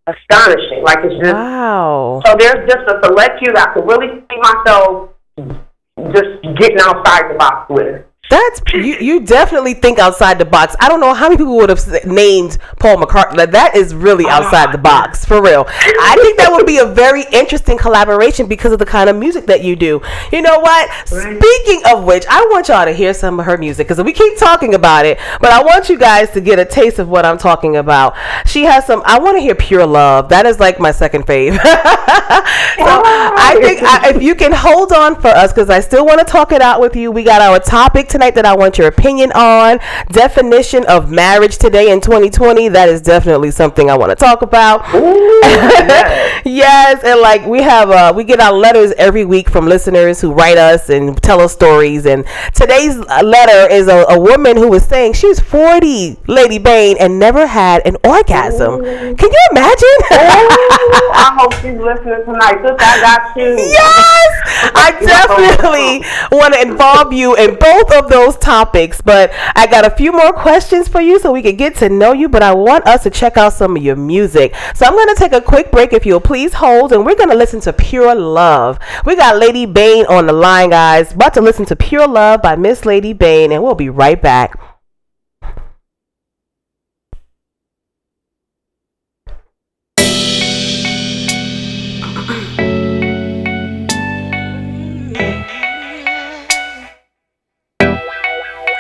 astonishing. Like, it's just wow. So there's just a select few that I could really see myself just getting outside the box with. That's you definitely think outside the box. I don't know how many people would have named Paul McCartney. That is really outside the box, for real. I think that would be a very interesting collaboration because of the kind of music that you do. You know what? Speaking of which, I want y'all to hear some of her music because we keep talking about it, but I want you guys to get a taste of what I'm talking about. She has some. I want to hear Pure Love. That is like my second fave. So I think if you can hold on for us, because I still want to talk it out with you. We got our topic tonight that I want your opinion on. Definition of marriage today in 2020. That is definitely something I want to talk about. Yes, and like we get our letters every week from listeners who write us and tell us stories. And today's letter is a woman who was saying she's 40, Lady Bane, and never had an orgasm. Can you imagine? I hope she's listening tonight. Sister, I got you. Yes, I definitely want to involve you in both of those topics, but I got a few more questions for you so we can get to know you, but I want us to check out some of your music. So I'm going to take a quick break if you'll please hold, and we're going to listen to Pure Love. We got Lady Bane on the line, guys. About to listen to Pure Love by Miss Lady Bane, and we'll be right back.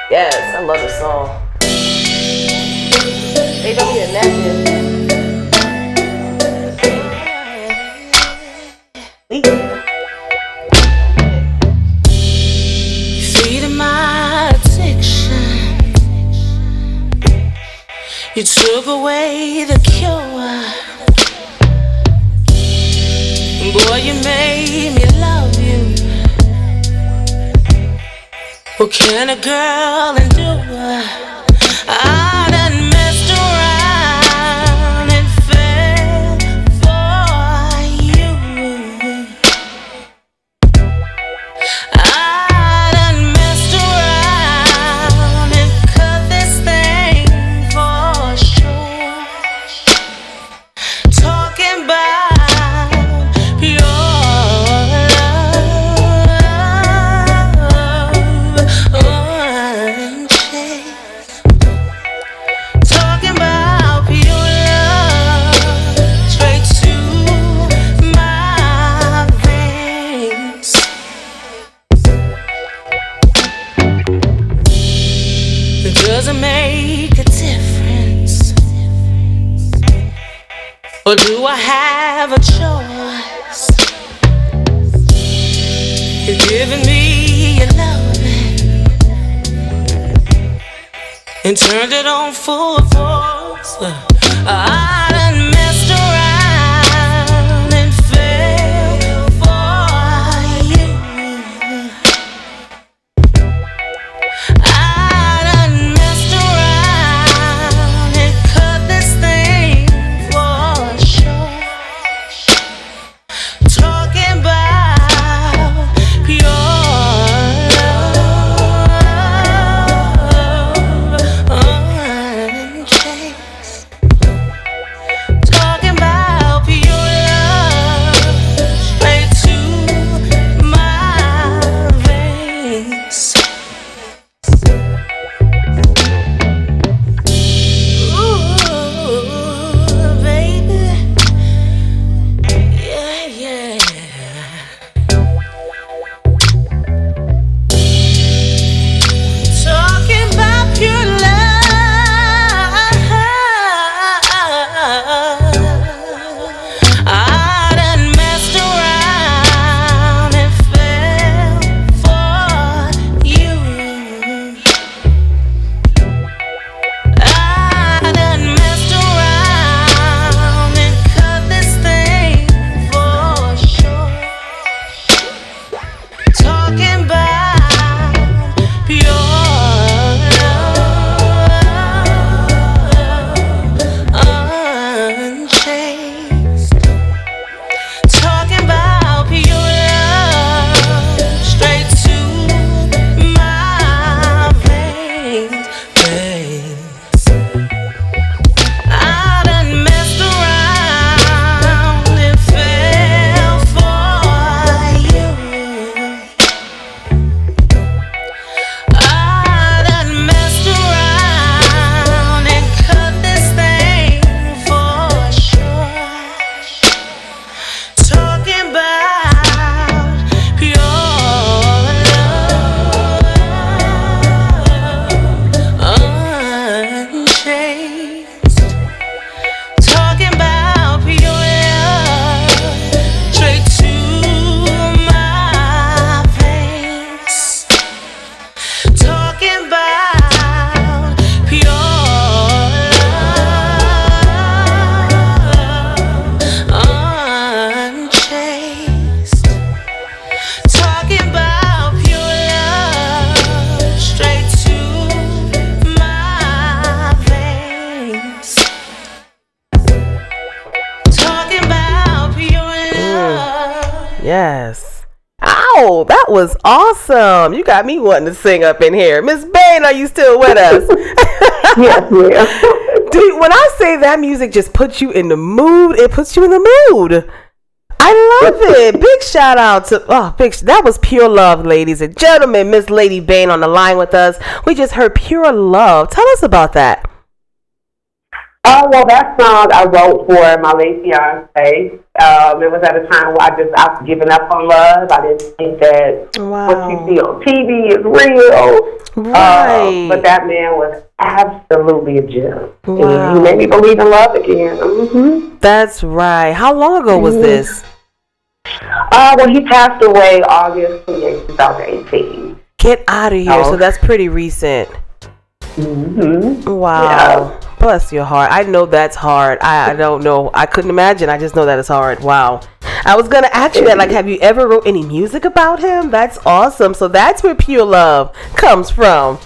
Yes, I love this song. They don't need a napkin. Feeding my addiction. You took away the cure. Boy, you made me love you. What can a girl endure? I done messed around and fell for you. I done messed around and cut this thing for sure. Talking about pure love. It doesn't make a difference. Or do I have a choice? You're giving me your loving and turned it on full force. I done messed around and fell for you. I done messed around and cut this thing for sure. Talking about pure love, unchased. Talking about pure love, straight to my veins. Ooh, baby, yeah, yeah. Talking about pure love. I done messed around and fell for you. I done messed around and cut this thing for sure. Talking about pure love, unchased. Talking about pure love, straight to my veins. I done messed around and fell for you. I done messed around and cut this thing for sure. Talking about pure love, unchased. Talking about pure love, straight to my veins. Talking about pure love, unchased. Talking about pure love, straight to my veins. Talking about pure love. Yes. Ow, that was awesome. You got me wanting to sing up in here. Miss Bain, are you still with us? Yes, ma'am. Dude, when I say that music just puts you in the mood, it puts you in the mood. I love it. Big shout out to that was Pure Love, ladies and gentlemen. Miss Lady Bain on the line with us. We just heard Pure Love. Tell us about that. Well, that song I wrote for my late fiance. It was at a time where I was giving up on love. I didn't think that what you see on TV is real. Right. But that man was absolutely a gem. Wow. He made me believe in love again. Mm-hmm. That's right. How long ago was this? Well, he passed away August 28, 2018. Get out of here. So that's pretty recent. Mm-hmm. Wow. Yeah. Bless your heart. I know that's hard. I don't know. I couldn't imagine. I just know that it's hard. Wow. I was going to ask you that. Like, have you ever wrote any music about him? That's awesome. So that's where Pure Love comes from.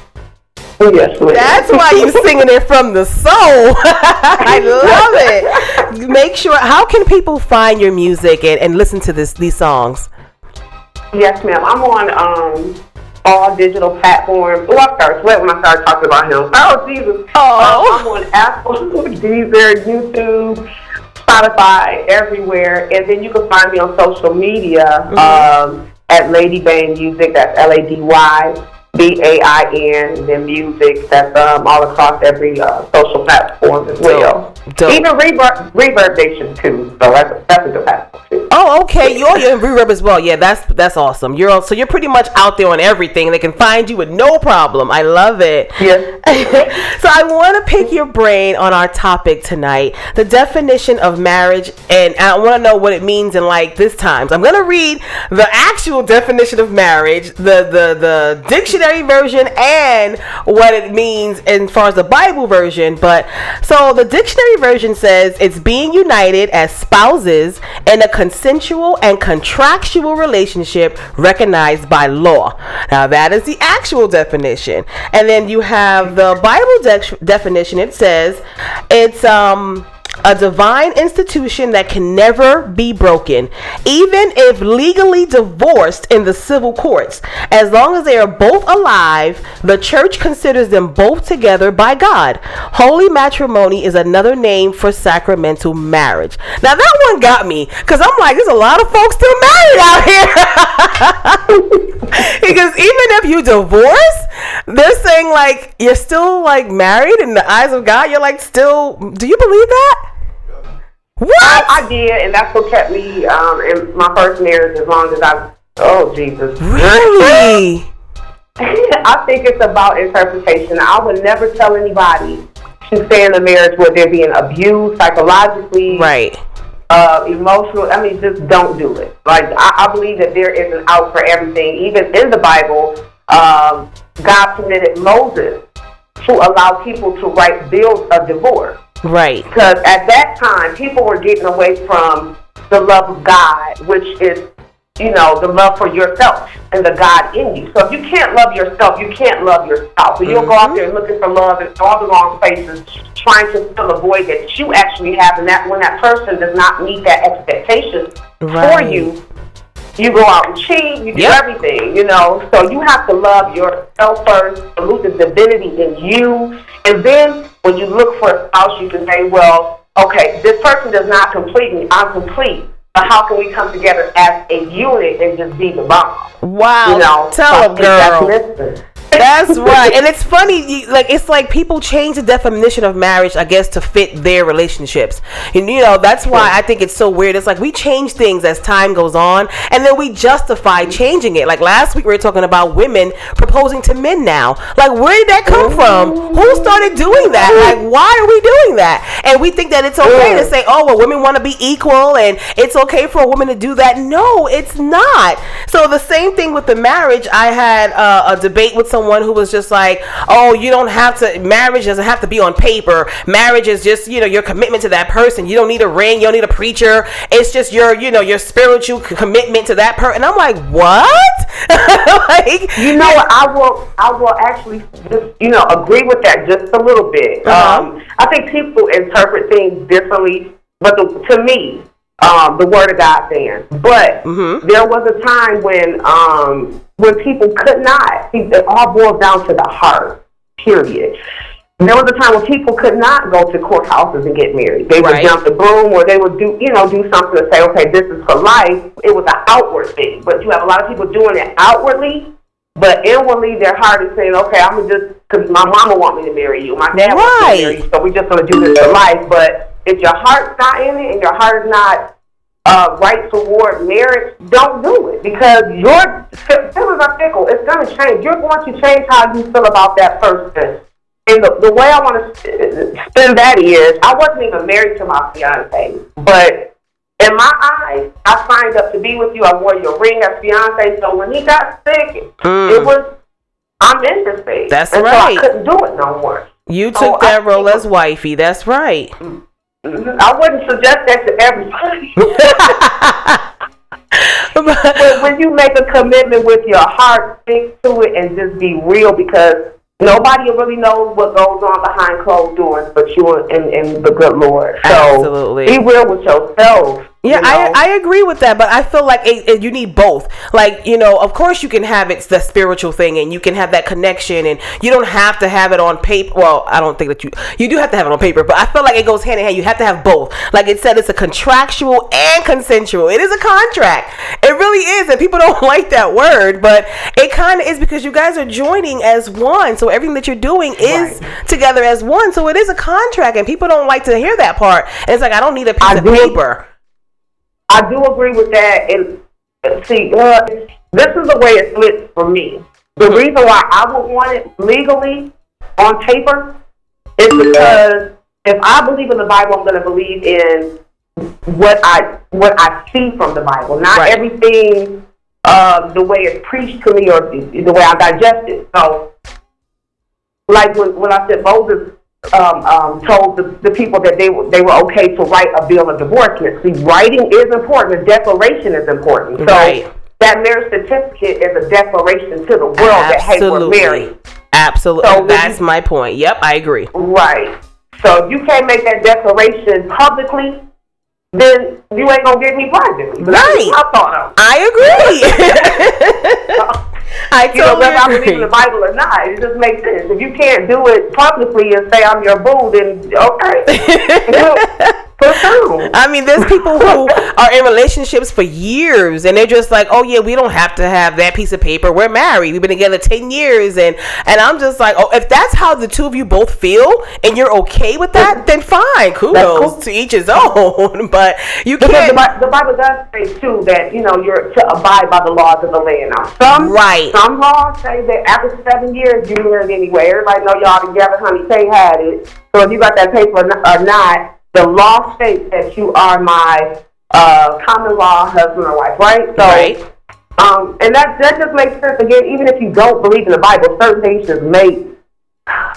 Yes, ma'am. That's why you're singing it from the soul. I love it. Make sure, how can people find your music and listen to these songs? Yes, ma'am. I'm on all digital platforms. When I started talking about him. Oh, Jesus. I'm on Apple, Deezer, YouTube, Spotify, everywhere. And then you can find me on social media at Lady Bain Music. That's LADY. BAIN, then music. That's all across every social platform as well. Dope. Even Reverb Nation too. So that's a good platform too. Oh, okay. You're in Reverb as well. Yeah, that's awesome. You're pretty much out there on everything. They can find you with no problem. I love it. Yes. So I want to pick your brain on our topic tonight, the definition of marriage, and I want to know what it means in like this times. I'm going to read the actual definition of marriage, the dictionary version, and what it means as far as the Bible version. But so the dictionary version says it's being united as spouses in a consensual and contractual relationship recognized by law. Now that is the actual definition. And then you have the Bible definition. It says it's a divine institution that can never be broken, even if legally divorced in the civil courts. As long as they are both alive, the church considers them both together by God. Holy matrimony is another name for sacramental marriage. Now that one got me, because I'm like, there's a lot of folks still married out here. Because even if you divorce, they're saying like you're still like married in the eyes of God. You're like still, do you believe that? What? I did, and that's what kept me in my first marriage as long as oh, Jesus. Really? I think it's about interpretation. I would never tell anybody to stay in a marriage where they're being abused psychologically. Right. Emotional. I mean, just don't do it. Like, I believe that there is an out for everything. Even in the Bible, God permitted Moses to allow people to write bills of divorce. Right. Because at that time, people were getting away from the love of God, which is, the love for yourself and the God in you. So if you can't love yourself, you can't love your spouse. So you'll go out there looking for love in all the wrong places, trying to fill a void that you actually have. And that when that person does not meet that expectation for you, you go out and cheat, you do everything, So you have to love yourself first, salute the divinity in you. And then when you look for a spouse, you can say, well, okay, this person does not complete me. I'm complete. But how can we come together as a unit and just be the bomb? Wow. Tell a girl. That's right. And it's funny, it's like people change the definition of marriage, I guess, to fit their relationships. And, that's why I think it's so weird. It's like we change things as time goes on, and then we justify changing it. Like last week, we were talking about women proposing to men now. Like, where did that come from? Who started doing that? Like, why are we doing that? And we think that it's okay to say, oh, well, women want to be equal, and it's okay for a woman to do that. No, it's not. So the same thing with the marriage. I had a debate with someone who was just like, oh, you don't have to, marriage doesn't have to be on paper. Marriage is just, your commitment to that person. You don't need a ring. You don't need a preacher. It's just your spiritual commitment to that person. And I'm like, what? Like, what? I will actually just, agree with that just a little bit. I think people interpret things differently, but to me, the word of God stands. But there was a time when people could not. It all boils down to the heart, period. There was a time when people could not go to courthouses and get married. They would jump the broom, or they would do something to say, okay, this is for life. It was an outward thing. But you have a lot of people doing it outwardly, but inwardly their heart is saying, okay, I'm just, because my mama want me to marry you, my dad wants me to marry you, so we're just going to do this for life. But if your heart's not in it and your heart is not right toward marriage, don't do it, because your feelings are fickle. It's going to change. You're going to change how you feel about that person. And the way I want to spin that is, I wasn't even married to my fiance, but in my eyes, I signed up to be with you. I wore your ring as fiance. So when he got sick, it was, I'm in this thing. That's and right. So I couldn't do it no more. You took that role as wifey. That's right. I wouldn't suggest that to everybody. But when you make a commitment with your heart, stick to it and just be real, because nobody really knows what goes on behind closed doors but you and the good Lord. So absolutely. Be real with yourself. Yeah, I agree with that, but I feel like you need both. Like, of course you can have it's the spiritual thing, and you can have that connection, and you don't have to have it on paper. Well, I don't think that you do have to have it on paper, but I feel like it goes hand in hand. You have to have both. Like it said, it's a contractual and consensual. It is a contract. It really is, and people don't like that word, but it kind of is, because you guys are joining as one. So everything that you're doing is together as one. So it is a contract, and people don't like to hear that part. And it's like, I don't need a piece of paper. I do agree with that. See, this is the way it splits for me. The reason why I would want it legally on paper is because if I believe in the Bible, I'm going to believe in what I see from the Bible, not everything the way it's preached to me or the way I digest it. So, like when I said Moses told the people that they were okay to write a bill of divorcement. See, writing is important. The declaration is important. So that marriage certificate is a declaration to the world that, hey, we're married. Absolutely. So that's my point. Yep, I agree. Right. So if you can't make that declaration publicly, then you ain't gonna get me privately. Right. I thought of. I agree. I totally whether I agree. believe in the Bible or not, it just makes sense. If you can't do it publicly and say I'm your boo, then okay. I mean, there's people who are in relationships for years, and they're just like, oh yeah, we don't have to have that piece of paper. We're married. We've been together 10 years, and I'm just like, oh, if that's how the two of you both feel, and you're okay with that, then fine. Kudos to each his own. But you can't. The Bible does say too that you're to abide by the laws of the land. Now, some laws say that after 7 years you married anyway. Everybody know y'all together, honey. Tay had it. So if you got that paper or not. The law states that you are my common law husband or wife, right? So, and that just makes sense. Again, even if you don't believe in the Bible, certain things just make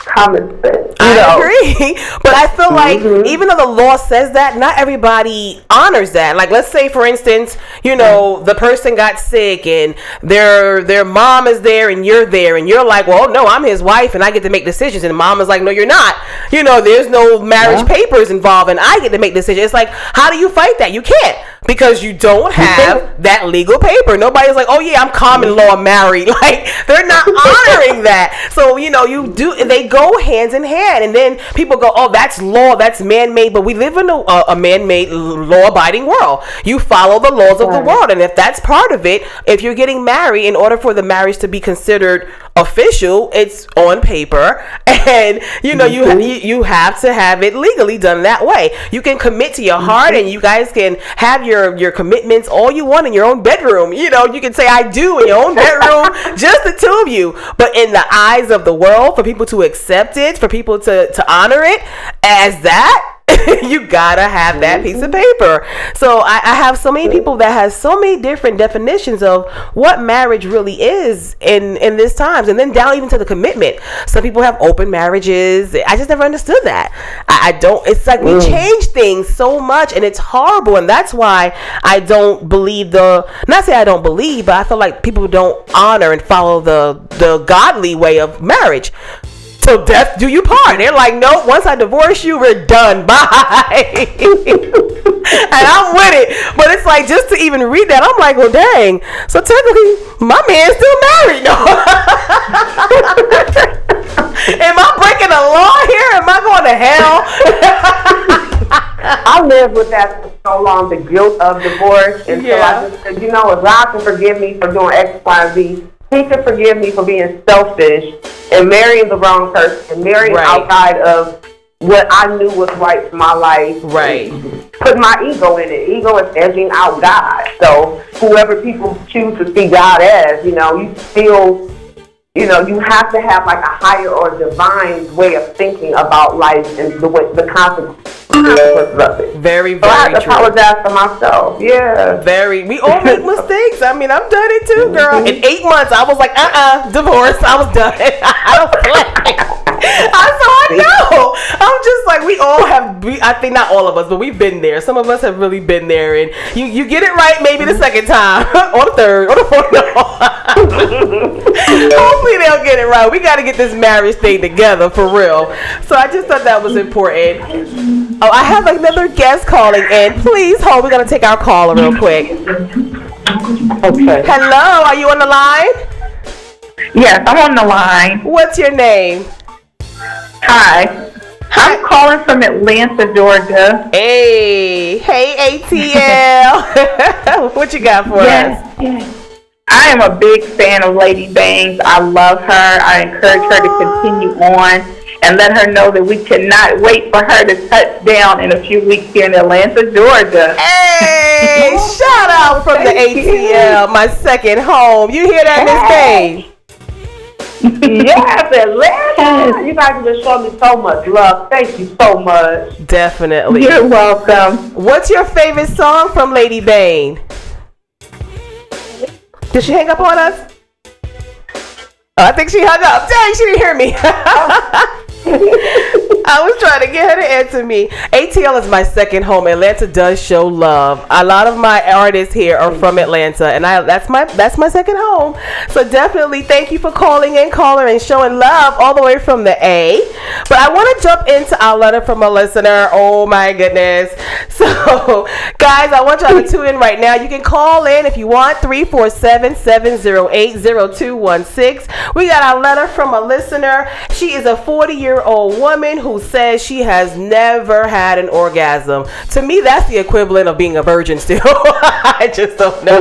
common sense. I agree, but I feel like even though the law says that, not everybody honors that. Like, let's say, for instance, the person got sick and their mom is there and you're like, well, no, I'm his wife and I get to make decisions, and mom is like, no, you're not. There's no marriage papers involved and I get to make decisions. It's like, how do you fight that? You can't, because you don't have that legal paper. Nobody's like, oh yeah, I'm common law married. Like, they're not honoring that. So they go hands in hand, and then people go, oh, that's law, that's man-made. But we live in a man-made, law-abiding world. You follow the laws of the world, and if that's part of it, if you're getting married, in order for the marriage to be considered official, it's on paper, and you have to have it legally done that way. You can commit to your heart, and you guys can have your commitments all you want in your own bedroom. You can say I do in your own bedroom, just the two of you. But in the eyes of the world, for people to accept it, for people to honor it as that, you gotta have that piece of paper. So I have so many people that has so many different definitions of what marriage really is in this times, and then down even to the commitment. Some people have open marriages. I just never understood that. I don't. It's like we change things so much, and it's horrible, and that's why I don't believe not say I don't believe, but I feel like people don't honor and follow the godly way of marriage. So death do you part. They're like, no, once I divorce you, we're done. Bye. And I'm with it. But it's like, just to even read that, I'm like, well, dang. So technically, my man's still married. No. Am I breaking the law here? Am I going to hell? I lived with that for so long, the guilt of divorce. And so I just said, if God can forgive me for doing X, Y, and Z, He can forgive me for being selfish and marrying the wrong person, and marrying outside of what I knew was right for my life. Right. Put my ego in it. Ego is edging out God. So whoever people choose to see God as, you still, you have to have like a higher or divine way of thinking about life and the consequences of it. Very, very so I have to true. apologize for myself. Yeah. We all make mistakes. I mean, I've done it too, girl. In 8 months, I was like, divorce. I was done. I don't play. I know. I'm just like, we all have. I think not all of us, but we've been there. Some of us have really been there, and you get it right maybe the second time, or the third, or the fourth. Hopefully they'll get it right. We got to get this marriage thing together for real. So I just thought that was important. Oh, I have another guest calling in. Please hold. We're gonna take our caller real quick. Okay. Hello, are you on the line? Yes, I'm on the line. What's your name? Hi. I'm calling from Atlanta, Georgia. Hey ATL. What you got for us? Yes. I am a big fan of Lady Bangs. I love her. I encourage her to continue on. and let her know that we cannot wait for her to touch down in a few weeks here in Atlanta, Georgia. Hey, shout out from the ATL, my second home. You hear that, Miss Bay? Yes, Atlanta. You guys have been showing me so much love. Thank you so much. Definitely. You're welcome. What's your favorite song from Lady Bane? Did she hang up on us? Oh, I think she hung up. Dang, she didn't hear me. I was trying to get her to answer me. ATL is my second home. Atlanta does show love. A lot of my artists here are from Atlanta, and that's my second home. So definitely thank you for calling in, caller, and showing love all the way from the A. But I want to jump into our letter from a listener. Oh my goodness. So guys, I want y'all to tune in right now. You can call in if you want, 347-708-0216. We got our letter from a listener. She is a 40-year-old woman who says she has never had an orgasm. To me, that's the equivalent of being a virgin still. I just don't know.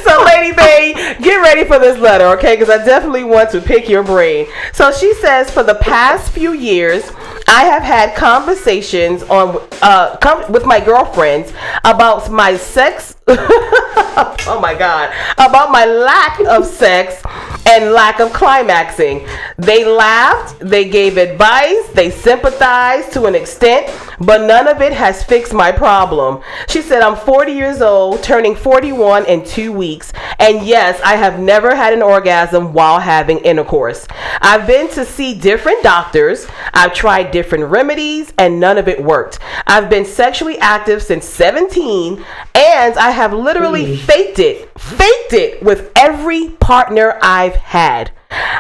So, Lady Bay, get ready for this letter, okay? Because I definitely want to pick your brain. So she says, for the past few years, I have had conversations with my girlfriends about my sex. Oh my God. About my lack of sex and lack of climaxing. They laughed, they gave advice, they sympathized to an extent, but none of it has fixed my problem. She said, I'm 40 years old, turning 41 in 2 weeks, and yes, I have never had an orgasm while having intercourse. I've been to see different doctors, I've tried different remedies, and none of it worked. I've been sexually active since 17, and I have literally faked it with every partner I've had.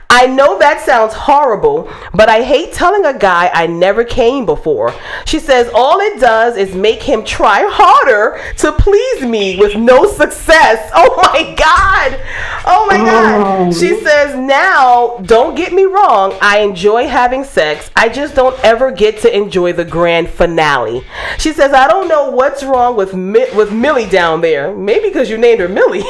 I know that sounds horrible, but I hate telling a guy I never came before. She says all it does is make him try harder to please me with no success. Oh my God. Oh my God. She says, now, don't get me wrong, I enjoy having sex. I just don't ever get to enjoy the grand finale. She says, I don't know what's wrong with Millie down there. Maybe because you named her Millie.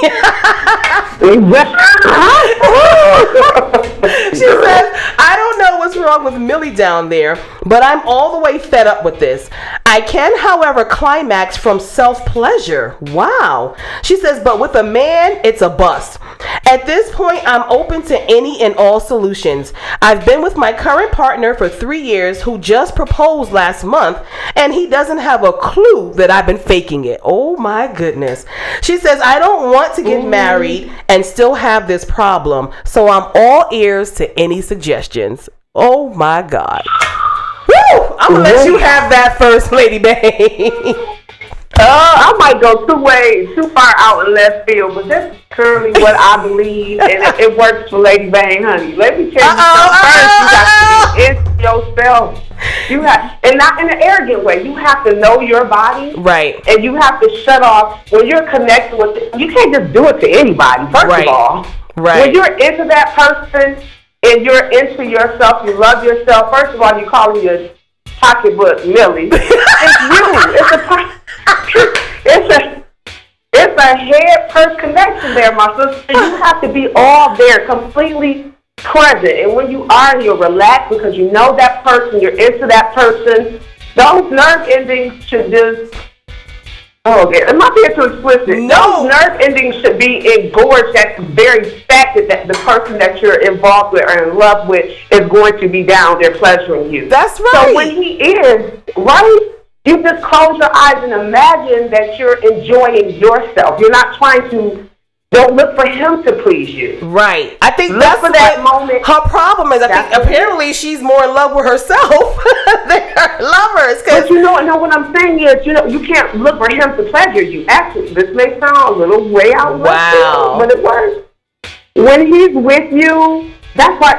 She says, I don't know what's wrong with Millie down there, but I'm all the way fed up with this. I can, however, climax from self-pleasure. Wow. She says, but with a man, it's a bust. At this point, I'm open to any and all solutions. I've been with my current partner for 3 years who just proposed last month, and he doesn't have a clue that I've been faking it. Oh my goodness. She says, I don't want to get married and still have this problem, so I'm all ears to any suggestions. Oh my God. Woo! I'm gonna let you have that first, Lady Bay. I might go too far out in left field, but this is currently what I believe, and it works for Lady Bang, honey. Let me tell you something first. You got to be into yourself. You have, and not in an arrogant way. You have to know your body, right? And you have to shut off when you're connected with it. You can't just do it to anybody. First of all, when you're into that person and you're into yourself, you love yourself. First of all, you call your pocketbook Millie. It's you. It's a head purse connection there, my sister. You have to be all there, completely present. And when you are, you're relaxed because you know that person, you're into that person. Those nerve endings should just, am I being too explicit? No. Those nerve endings should be engorged at the very fact that the person that you're involved with or in love with is going to be down there pleasuring you. That's right. So when he is, right? You just close your eyes and imagine that you're enjoying yourself. You're not trying to, don't look for him to please you. Right. I think look that's for that moment. Her problem is, I think apparently she's more in love with herself than her lovers. But you know what I'm saying is, you can't look for him to pleasure you. Actually, this may sound a little way out wow. But it works. When he's with you, that's where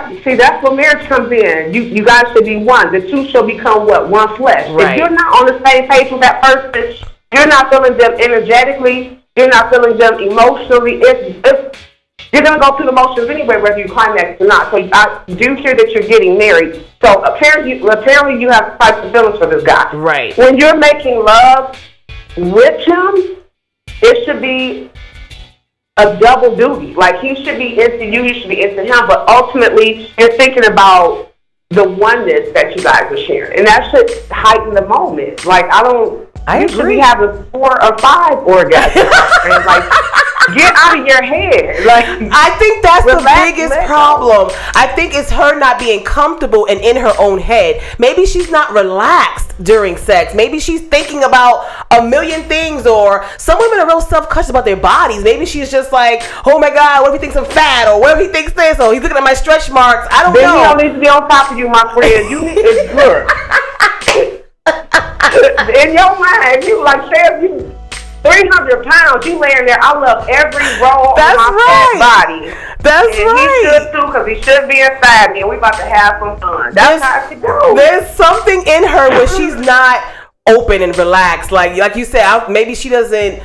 marriage comes in. You guys should be one. The two shall become what? One flesh. Right. If you're not on the same page with that person, you're not feeling them energetically, you're not feeling them emotionally, you're going to go through the motions anyway, whether you climax or not. So I do hear that you're getting married. So apparently you have types of feelings for this guy. Right. When you're making love with him, it should be a double duty. Like, he should be into you, you should be into him, but ultimately you're thinking about the oneness that you guys are sharing, and that should heighten the moment. Like you should be having 4 or 5 orgasms, and like get out of your head. Like I think that's the biggest problem. I think it's her not being comfortable and in her own head. Maybe she's not relaxed during sex. Maybe she's thinking about a million things, or some women are real self-conscious about their bodies. Maybe she's just like, oh my God, what if he thinks I'm fat, or what if he thinks this, or he's looking at my stretch marks. I don't know. Then he don't need to be on top of you, my friend. You need to look. In your mind, you like, say if you 300 pounds, you laying there. I love every roll on my fat body. That's and right. He should too, because he should be inside me, and we about to have some fun. That's how it should go. There's something in her where she's not open and relaxed. Like you said, maybe she doesn't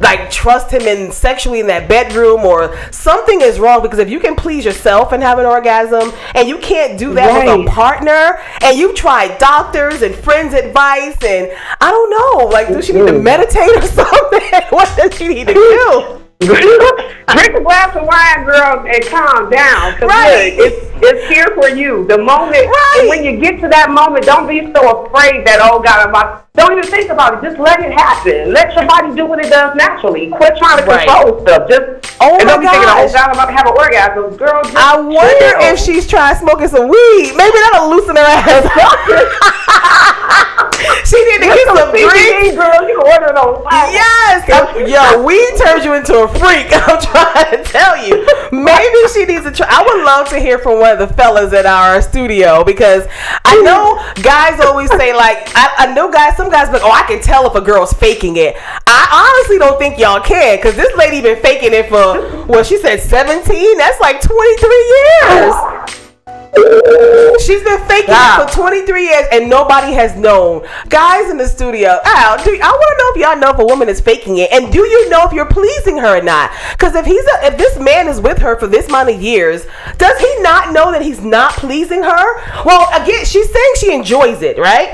like trust him in sexually in that bedroom, or something is wrong, because if you can please yourself and have an orgasm and you can't do that with a partner, and you've tried doctors and friends advice, and I don't know, like, does she need to meditate or something? What does she need to do? Drink a glass of wine, girl, and calm down. Right. Look, it's here for you. The moment, and when you get to that moment, don't be so afraid that, oh God, don't even think about it. Just let it happen. Let your body do what it does naturally. Quit trying to control stuff. Just don't be thinking, oh God, I'm about to have an orgasm. Girl, just I wonder if she's trying smoking some weed. Maybe that'll loosen her ass up. She need to get some drinks. Girl, you can order it on fire. Yes. Yo, weed turns you into a freak. I'm trying to tell you. Maybe she needs to try. I would love to hear from one of the fellas at our studio, because I know guys always say, like, I know some guys be like, oh, I can tell if a girl's faking it. I honestly don't think y'all can, because this lady been faking it for, well, she said 17. That's like 23 years. She's been faking it for 23 years and nobody has known. Guys in the studio, I want to know if y'all know if a woman is faking it, and do you know if you're pleasing her or not? Because if this man is with her for this amount of years, does he not know that he's not pleasing her? Well, again, she's saying she enjoys it, right?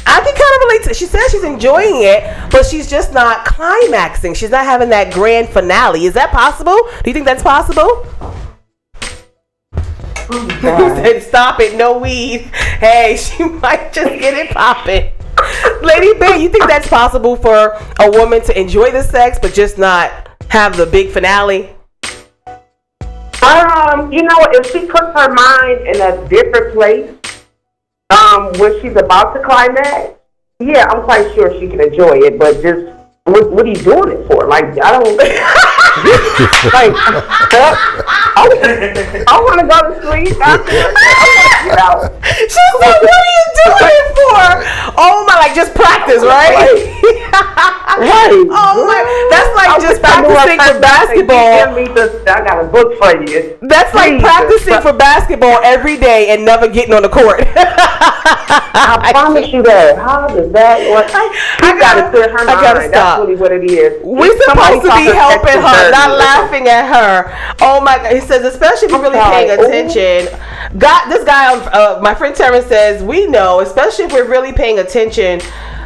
I can kind of relate to. She says she's enjoying it, but she's just not climaxing. She's not having that grand finale. Is that possible? Do you think that's possible? Oh, he said, stop it, no weed. Hey, she might just get it popping. Lady B, you think that's possible for a woman to enjoy the sex but just not have the big finale? If she puts her mind in a different place, when she's about to climax, yeah, I'm quite sure she can enjoy it, but just what are you doing it for? Like, I don't like, I want to go to sleep. I want to get out. She said, what are you doing it for? Oh my, like, just practice, right? Right. Oh my, that's like just practicing for basketball. I got a book for you. That's like practicing for basketball every day and never getting on the court. I promise you that. How does that work? I gotta clear her mind. I gotta stop. That's really what it is. We're supposed to be helping her, not laughing at her. Oh my God. He says, especially if you're really paying attention. This guy, my friend Terrence says, we know, especially if we're really paying attention,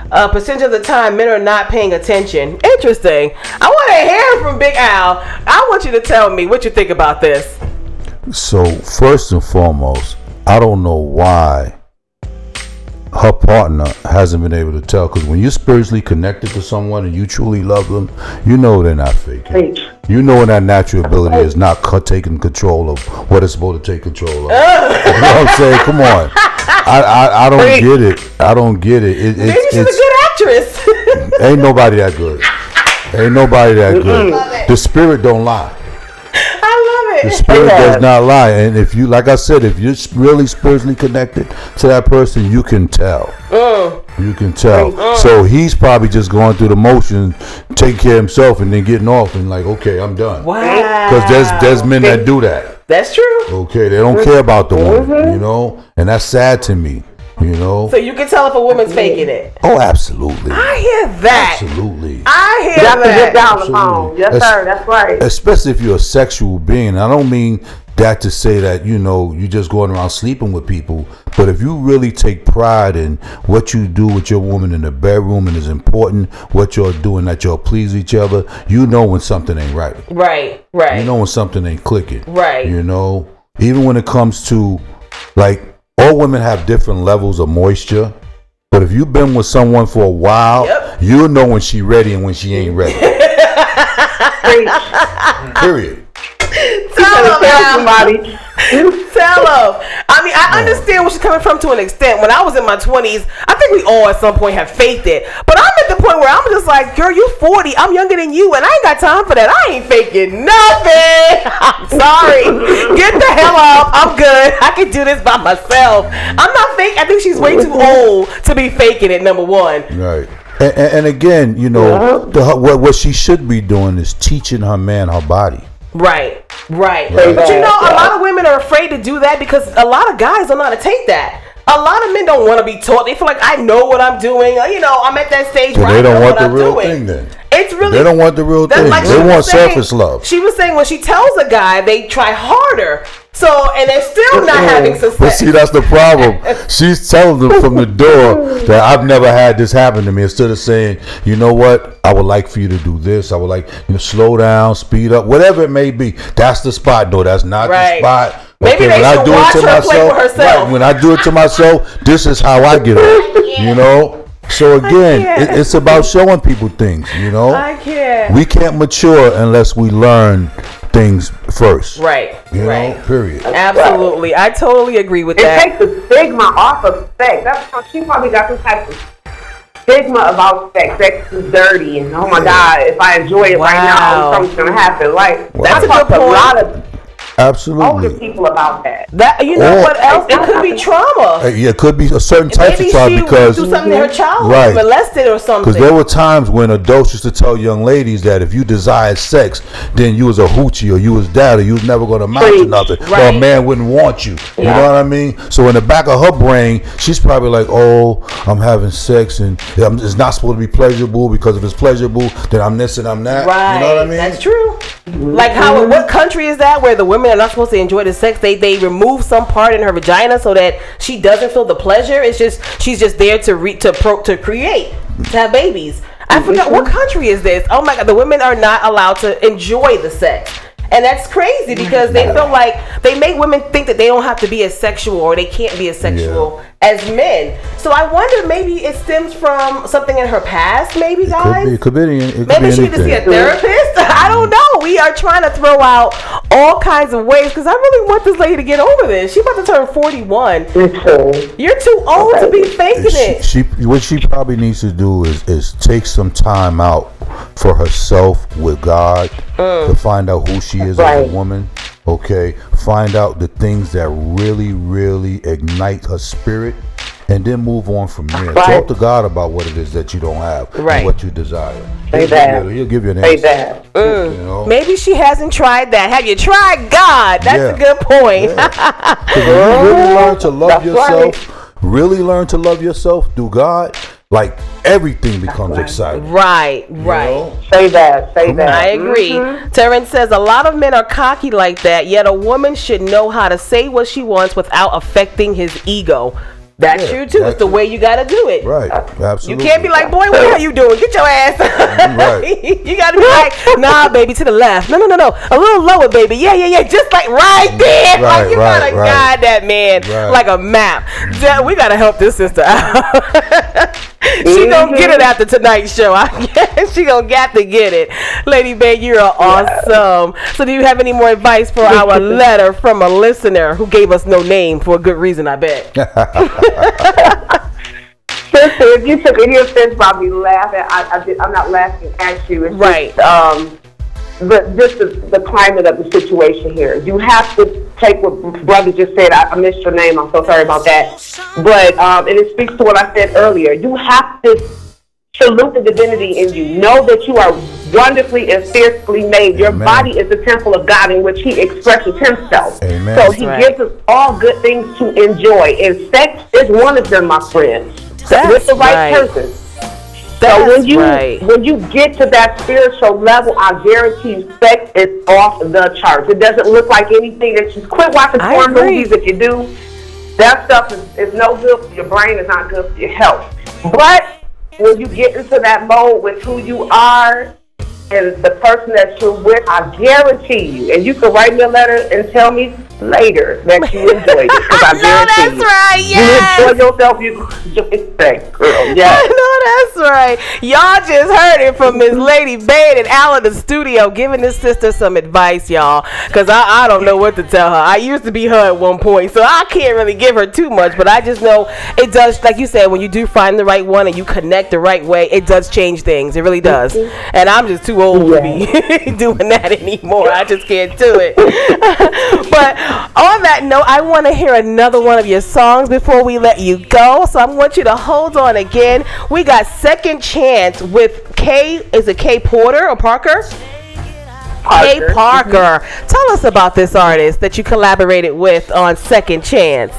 percentage of the time men are not paying attention. Interesting. I want to hear from Big Al. I want you to tell me what you think about this. So first and foremost, I don't know why her partner hasn't been able to tell, because when you're spiritually connected to someone and you truly love them, you know they're not faking. You know when that natural ability is not taking control of what it's supposed to take control of. You know what I'm saying? Come on. I don't get it. I don't get it. Maybe she's a good actress. Ain't nobody that good. Ain't nobody that good. The spirit don't lie. The spirit does not lie, and if you, like I said, if you're really spiritually connected to that person, you can tell. You can tell. So he's probably just going through the motion, taking care of himself, and then getting off, and like, okay, I'm done. Wow. Because there's men that do that. That's true. Okay, they don't care about the woman, you know, and that's sad to me. You know, so you can tell if a woman's faking it. Oh, absolutely. I hear that. Absolutely. I hear that. Get down the phone. Yes, sir. That's right. Especially if you're a sexual being. I don't mean that to say that, you know, you just going around sleeping with people. But if you really take pride in what you do with your woman in the bedroom, and is important what you're doing, that you'll please each other, you know when something ain't right. Right. You know when something ain't clicking. Right. You know, even when it comes to, like, all women have different levels of moisture. But if you've been with someone for a while, you'll know when she ready and when she ain't ready. Period. Tell somebody. Tell them. I mean, I understand where she's coming from to an extent. When I was in my 20s, I think we all at some point have faked it. But I'm at the point where I'm just like, girl, you 40. I'm younger than you, and I ain't got time for that. I ain't faking nothing. I'm sorry. Get the hell up. I'm good. I can do this by myself. I'm not fake. I think she's way too old to be faking it, number one. Right. And again, you know, what she should be doing is teaching her man her body. Right. But you know, a lot of women are afraid to do that because a lot of guys don't know how to take that. A lot of men don't want to be taught. They feel like I know what I'm doing. You know, I'm at that stage where they I know don't want what the I'm real doing. thing then. It's really, they don't want the real thing. Like they want saying, surface love. She was saying when she tells a guy, they try harder. So, and they're still not having success. But see, that's the problem. She's telling them from the door that I've never had this happen to me. Instead of saying, you know what, I would like for you to do this. I would like you to slow down, speed up, whatever it may be. That's the spot. No, that's not the spot. Maybe they should watch her play with herself. Right, when I do it to myself, this is how I get it. You know? So again, it's about showing people things, you know? I can't. We can't mature unless we learn things first. Right. You know, period. Absolutely. I totally agree with that. It takes the stigma off of sex. That's how she probably got some type of stigma about sex. Sex is dirty, and oh my God, if I enjoy it right now, something's gonna happen. Like that's a good point. A lot of absolutely older people about that. That you know what else? It could be trauma. Yeah, it could be a certain type of trauma because do something to her child, molested or something. Because there were times when adults used to tell young ladies that if you desired sex, then you was a hoochie or you was that or you was never going to amount to nothing, or a man wouldn't want you. You know what I mean? So in the back of her brain, she's probably like, "Oh, I'm having sex and it's not supposed to be pleasurable because if it's pleasurable, then I'm this and I'm that." Right. You know what I mean? That's true. Like how? What country is that where the women are not supposed to enjoy the sex? They remove some part in her vagina so that she doesn't feel the pleasure. It's just she's just there to create, to have babies. I forgot what country is this. Oh my God, the women are not allowed to enjoy the sex. And that's crazy because they feel like they make women think that they don't have to be as sexual or they can't be as sexual as men. So I wonder maybe it stems from something in her past, maybe, guys? It could be maybe she needs to see a therapist. I don't know. We are trying to throw out all kinds of ways because I really want this lady to get over this. She's about to turn 41. You're too old to be faking it. What she probably needs to do is take some time out for herself with God to find out who she is as a woman. Okay, find out the things that really, really ignite her spirit, and then move on from there. Talk to God about what it is that you don't have and what you desire. He'll give you an answer. You know? Maybe she hasn't tried that. Have you tried God? That's a good point. When you really learn to love yourself, really learn to love yourself through God, like everything becomes exciting. Right. You know? Say that. I agree. Terrence says a lot of men are cocky like that, yet a woman should know how to say what she wants without affecting his ego. That's true too. It's the way you gotta do it. Right. Absolutely. You can't be like, boy, what are you doing? Get your ass. Right. You gotta be like, nah, baby, to the left. No. A little lower, baby. Yeah. Just like right there. Like you gotta guide that man like a map. We gotta help this sister out. She gonna get it after tonight's show. I guess she gonna have to get it. Lady Bay, you're awesome. So do you have any more advice for our letter from a listener who gave us no name for a good reason, I bet? Sister, if you took any offense by me laughing, I'm not laughing at you. It's just, but just the climate of the situation here. You have to take what brother just said. I missed your name. I'm so sorry about that. But and it speaks to what I said earlier. You have to salute the divinity in you. Know that you are wonderfully and fearfully made. Your body is the temple of God in which He expresses Himself. Amen. So He gives us all good things to enjoy, and sex is one of them, my friends. With the right person. So when you get to that spiritual level, I guarantee you sex is off the charts. It doesn't look like anything that you quit watching porn movies if you do. That stuff is no good for your brain, it's not good for your health. But when you get into that mode with who you are and the person that you're with, I guarantee you, and you can write me a letter and tell me later that you enjoyed it, because I no, guarantee that's right. Yes. you enjoy yourself, you enjoy that, girl. Yeah. I know that's right. Y'all just heard it from Miss Lady Bane and Al in the studio giving this sister some advice, y'all. Because I don't know what to tell her. I used to be her at one point, so I can't really give her too much. But I just know it does, like you said, when you do find the right one and you connect the right way, it does change things. It really does. And I'm just too old to be doing that anymore. I just can't do it. But on that note, I want to hear another one of your songs before we let you go. So I want you to hold on again. We got Second Chance with is it K Porter or Parker? K Parker. Tell us about this artist that you collaborated with on Second Chance.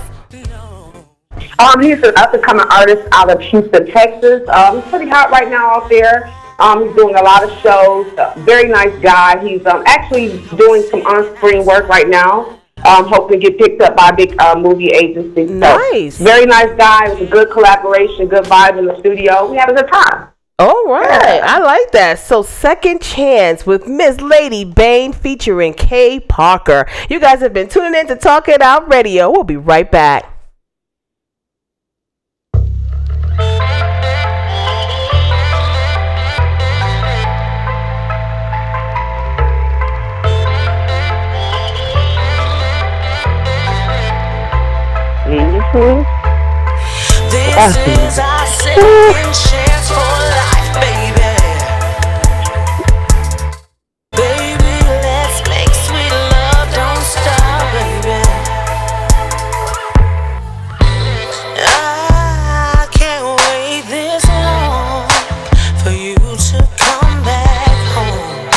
He's an up-and-coming artist out of Houston, Texas. He's pretty hot right now out there. He's doing a lot of shows. Very nice guy. He's actually doing some on-screen work right now. Hoping to get picked up by a big movie agency. Nice. So, very nice guy. It was a good collaboration, good vibe in the studio. We had a good time. All right. Yeah. I like that. So Second Chance with Miss Lady Bane featuring K Parker. You guys have been tuning in to Talk It Out Radio. We'll be right back. This is our second chance for life, baby. Baby, let's make sweet love, don't stop, baby. I can't wait this long for you to come back home.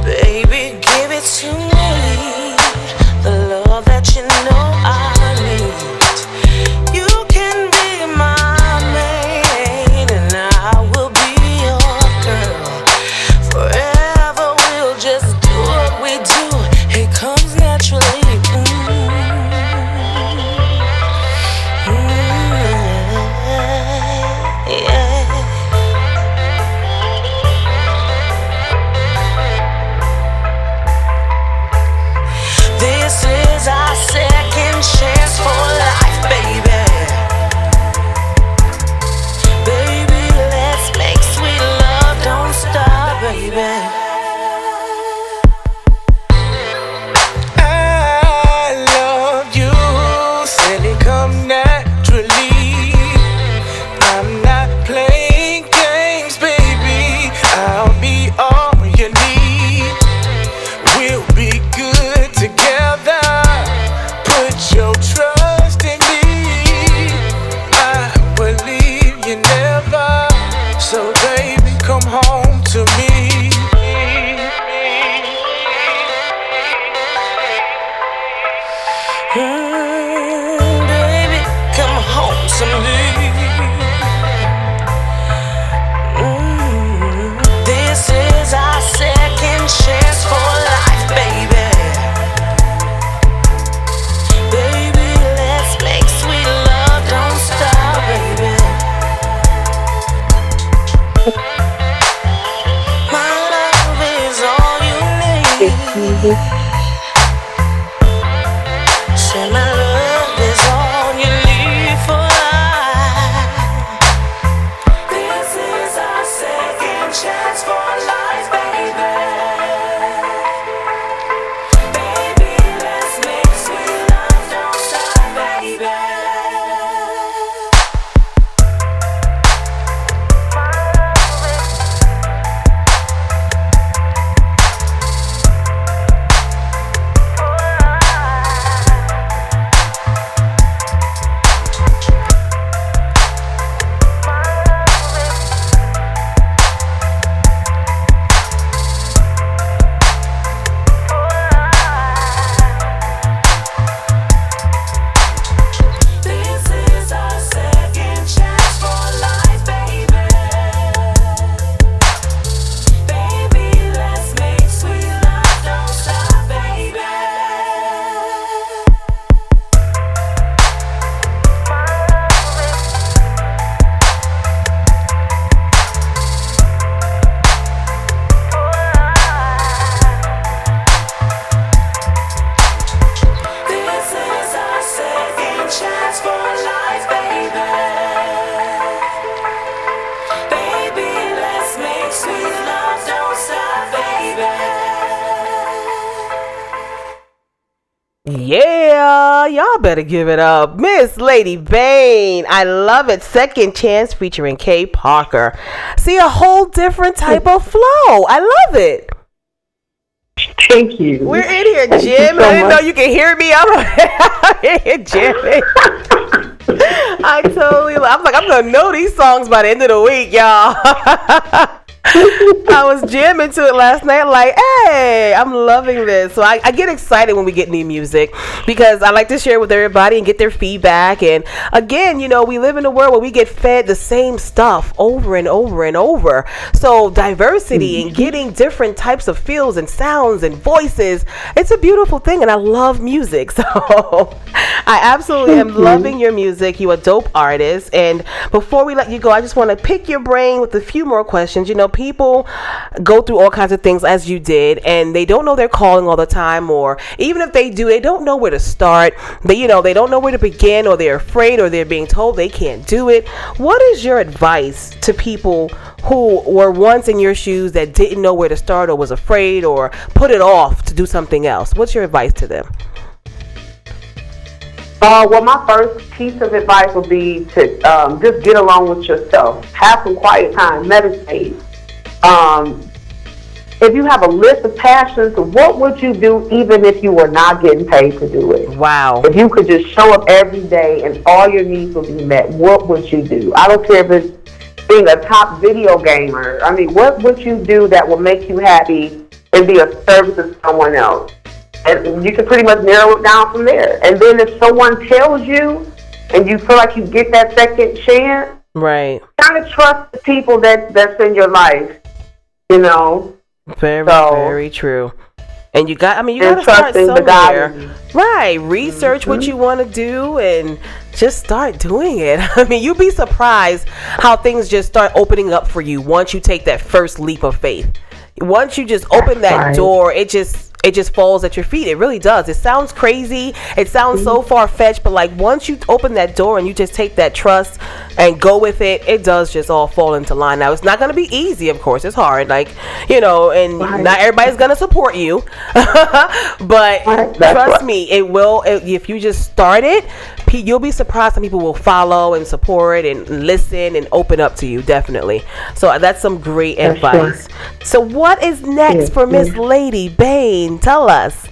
Baby, give it to me, the love that you know I need. You can be my maid and I will be your girl. Forever we'll just do what we do. It comes naturally. Yeah. This is our second chance for life, baby. Baby, let's make sweet love, don't stop, baby. I love you, said it come naturally. I'm not playing games, baby. I'll be all you need. We'll be good together. Put your trust in me. I will leave you never. So baby, come home to me. Baby, come home to me. This is our second chance for life, baby. Baby, let's make sweet love, don't stop, baby. My love is all you need. Say my love is all you need for life. This is our second chance for life, baby. Baby, let's make sweet love, don't stop, baby. Yeah, y'all better give it up. Miss Lady Bane. I love it. Second Chance featuring Kay Parker. See, a whole different type of flow. I love it. Thank you. We're in here Thank you jamming. so I didn't know much. you can hear me. I'm in here jamming. I'm like, I'm going to know these songs by the end of the week, y'all. I was jamming to it last night, like, hey, I'm loving this. So I get excited when we get new music because I like to share with everybody and get their feedback. And again, you know, we live in a world where we get fed the same stuff over and over and over. So diversity and getting different types of feels and sounds and voices, it's a beautiful thing. And I love music. So I absolutely am loving your music. You're a dope artist. And before we let you go, I just want to pick your brain with a few more questions. You know, people go through all kinds of things as you did, and they don't know their calling all the time, or even if they do, they don't know where to start. They don't know where to begin, or they're afraid, or they're being told they can't do it. What is your advice to people who were once in your shoes that didn't know where to start, or was afraid, or put it off to do something else? What's your advice to them? Well, my first piece of advice would be to just get along with yourself. Have some quiet time. Meditate. If you have a list of passions, what would you do even if you were not getting paid to do it? Wow. If you could just show up every day and all your needs will be met, what would you do? I don't care if it's being a top video gamer. I mean, what would you do that will make you happy and be a service to someone else? And you can pretty much narrow it down from there. And then if someone tells you and you feel like you get that second chance, right, kind of trust the people that's in your life, you know. Very true. And you got to start somewhere. Right. Research what you want to do and just start doing it. I mean, you'd be surprised how things just start opening up for you once you take that first leap of faith. Once you just open that door, it just falls at your feet. It really does. It sounds crazy. It sounds so far-fetched, but like once you open that door and you just take that trust and go with it, it does just all fall into line. Now, it's not going to be easy, of course. It's hard, and not everybody's going to support you. But trust me, it will. If you just start it, you'll be surprised some people will follow and support and listen and open up to you, definitely. So that's some great advice. Sure. So what is next for Miss Lady Bane? Tell us.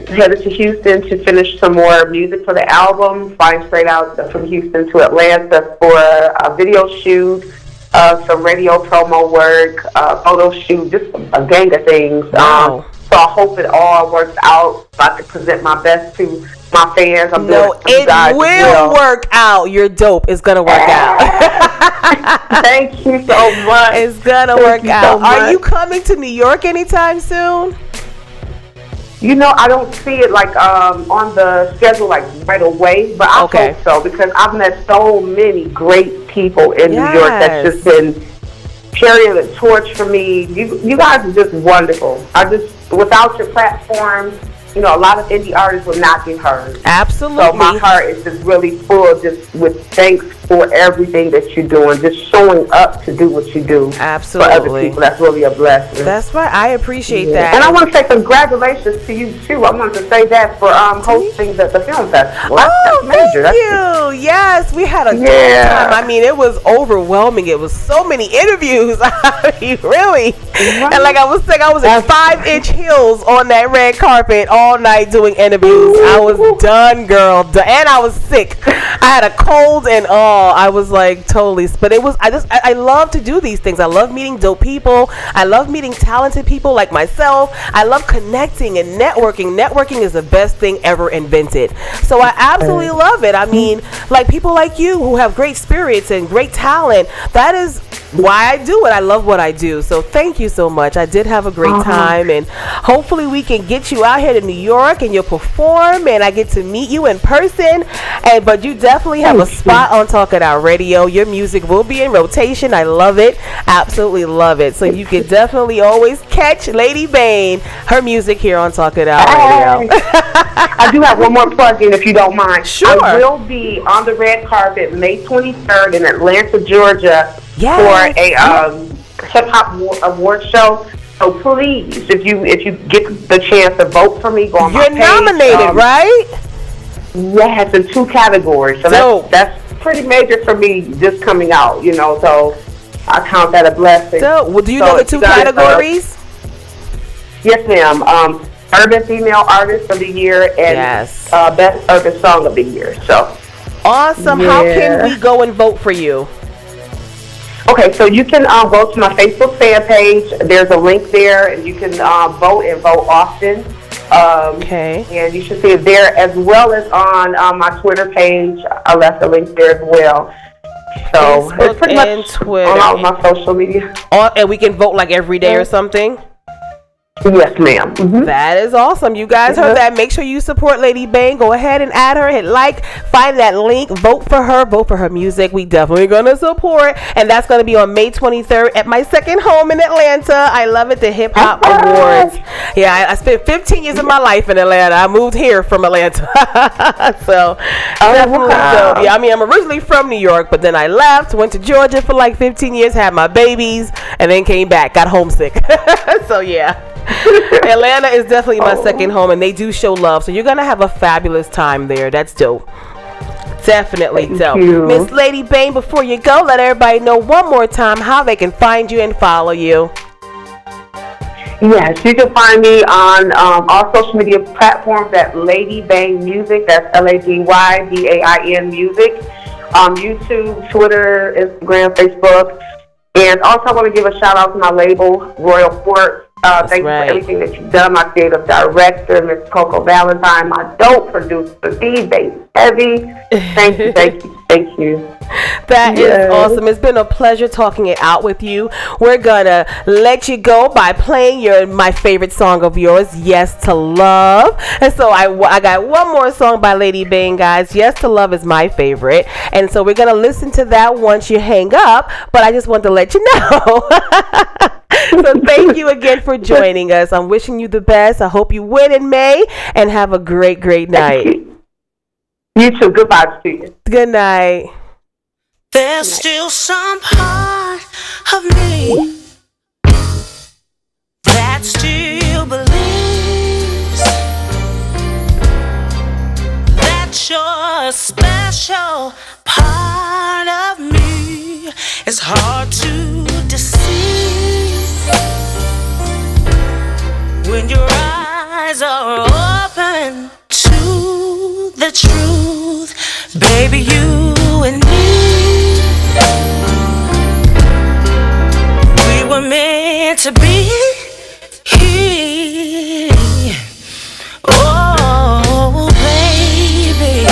Headed to Houston to finish some more music for the album. Flying straight out from Houston to Atlanta for a video shoot, some radio promo work, photo shoot, just a gang of things. Wow. So I hope it all works out so I can present my best to my fans. It will work out. You're dope. It's going to work out. Thank you so much. It's going to work out. Are you coming to New York anytime soon? You know, I don't see it like on the schedule like right away, but I hope so because I've met so many great people in New York that's just been carrying the torch for me. You guys are just wonderful. Without your platform, you know, a lot of indie artists will not get heard. Absolutely. So my heart is just really full just with thanks for everything that you're doing, just showing up to do what you do. Absolutely. For other people. That's really a blessing. That's right. I appreciate that. And I want to say congratulations to you, too. I wanted to say that for hosting the film festival. That's major. Thank you. Yes, we had a good time. I mean, it was overwhelming. It was so many interviews. I mean, really. Right. And like I was saying, I was in 5-inch heels on that red carpet all night doing interviews. I was done, girl. And I was sick. I had a cold and I was like totally. But it was. I love to do these things. I love meeting dope people. I love meeting talented people like myself. I love connecting and networking. Networking is the best thing ever invented. So I absolutely love it. I mean, like people like you who have great spirits and great talent. That is why I do it. I love what I do. So thank you so much. I did have a great time, and hopefully we can get you out here to New York and you'll perform and I get to meet you in person. But you definitely have a spot on Talk It Out Radio. Your music will be in rotation. I love it. Absolutely love it. So you can definitely always catch Lady Bane, her music here on Talk It Out Radio. I do have one more plug-in if you don't mind. Sure. I will be on the red carpet May 23rd in Atlanta, Georgia for a hip-hop award show. So please, if you get the chance to vote for me, go on my You're page. nominated, right? Yes, in 2 categories. So that's pretty major for me just coming out, you know, so I count that a blessing. So, well, do you know the 2 categories? Yes, ma'am. Urban Female Artist of the Year and Best Urban Song of the Year. So awesome. How can we go and vote for you? Okay, so you can go to my Facebook fan page. There's a link there, and you can vote and vote often. And you should see it there, as well as on my Twitter page. I left a link there as well. So Facebook it's pretty much Twitter. on all of my social media. And we can vote like every day or something? Yes, ma'am. Mm-hmm. That is awesome. You guys heard that. Make sure you support Lady Bang. Go ahead and add her. Hit like. Find that link. Vote for her. Vote for her music. We definitely going to support. And that's going to be on May 23rd at my second home in Atlanta. I love it. The Hip Hop Awards. Yeah, I spent 15 years of my life in Atlanta. I moved here from Atlanta. So, definitely dope. Yeah, I mean, I'm originally from New York, but then I left, went to Georgia for like 15 years, had my babies, and then came back. Got homesick. So, yeah. Atlanta is definitely my second home, and they do show love, so you're gonna have a fabulous time there. That's dope. Definitely dope. Miss Lady Bang, before you go, let everybody know one more time how they can find you and follow you. Yes, you can find me on all social media platforms at Lady Bang Music. That's LadyBain Music. YouTube, Twitter, Instagram, Facebook. And also I want to give a shout out to my label, Royal Court. Thank you for everything that you've done. My creative director, Miss Coco Valentine, my dope producer, D-Bass Heavy. Thank you, thank you, thank you. That is awesome. It's been a pleasure talking it out with you. We're gonna let you go by playing my favorite song of yours, Yes to Love. And so I got one more song by Lady Bang, guys. Yes to Love is my favorite. And so we're gonna listen to that once you hang up. But I just want to let you know. So thank you again for joining us. I'm wishing you the best. I hope you win in May and have a great, great night. You too. Good vibes to you. Good night. There's still some part of me that still believes that you're a special part of me. It's hard to deceive when your eyes are open to the truth. Baby, you and me, we were meant to be. Oh, baby.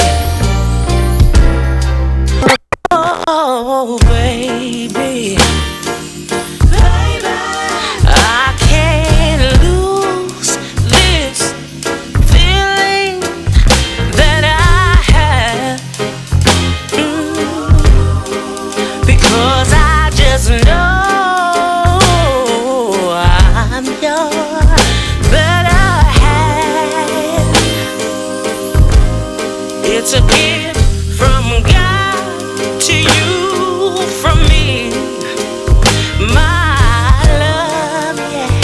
Oh, baby. I can't lose this feeling that I have, because I just know I'm your better half. It's a gift from God to you, from me, my love, yeah.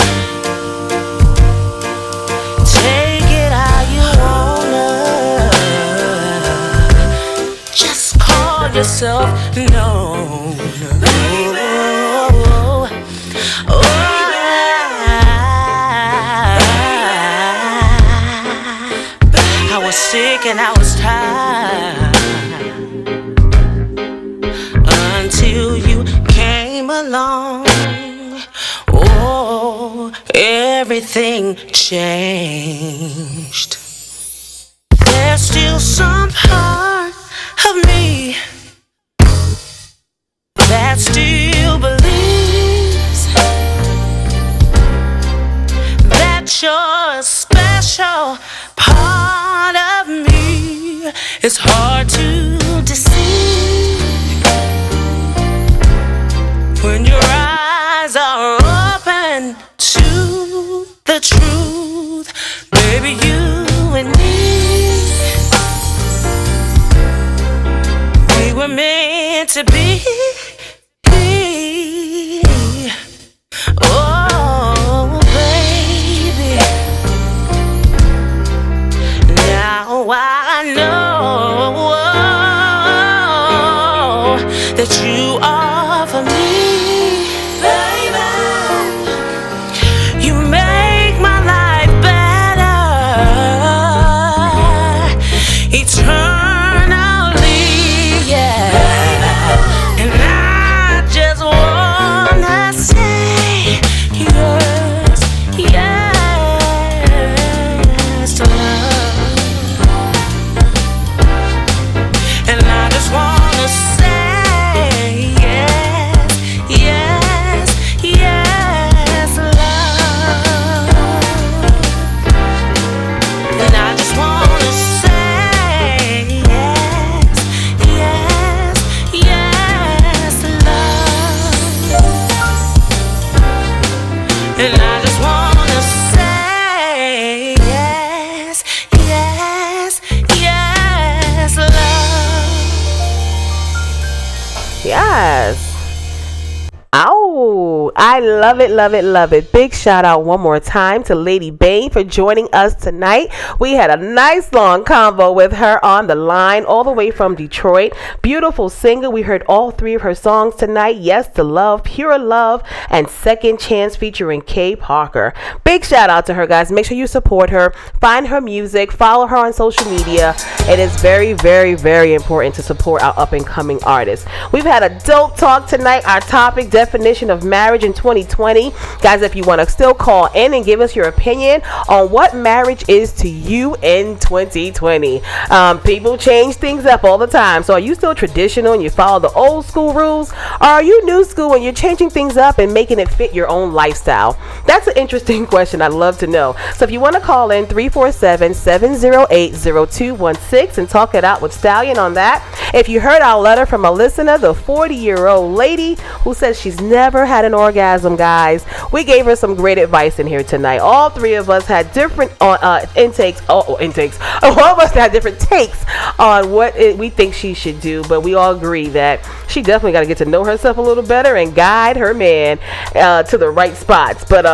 Take it how you wanna, just call yourself known. I was sick and I was tired until you came along. Oh, everything changed. There's still some part of me that still believes that you're a special part of me. It's hard to deceive when your eyes are open to the truth. Baby, you and me, we were meant to be. Oh, that you are for me, baby. You make my life better eternally, yeah. And I just wanna say yes, yes to love. And I just wanna say yes, yes, yes, love. And I just wanna say yes, yes, yes, love. And I just wanna say yes, yes, yes, love. Yes. Oh, I love it, love it, love it. Big shout out one more time to Lady Bane for joining us tonight. We had a nice long convo with her on the line all the way from Detroit. Beautiful singer. We heard all three of her songs tonight. Yes to Love, Pure Love, and Second Chance featuring Kay Parker. Big shout out to her, guys. Make sure you support her. Find her music. Follow her on social media. It is very, very, very important to support our up and coming artists. We've had a dope talk tonight. Our topic, definition of marriage in 2020. Guys, if you want to still call in and give us your opinion on what marriage is to you in 2020. People change things up all the time. So are you still traditional and you follow the old school rules? Or are you new school and you're changing things up and making it fit your own lifestyle? That's an interesting question. I'd love to know. So if you want to call in 347-708-0216 and talk it out with Stallion on that. If you heard our letter from a listener, the 40-year-old lady who says she's never had an orgasm, guys, we gave her some great advice in here tonight. All three of us had different intakes. All of us had different takes on what we think she should do, but we all agree that she definitely got to get to know herself a little better and guide her man to the right spots. But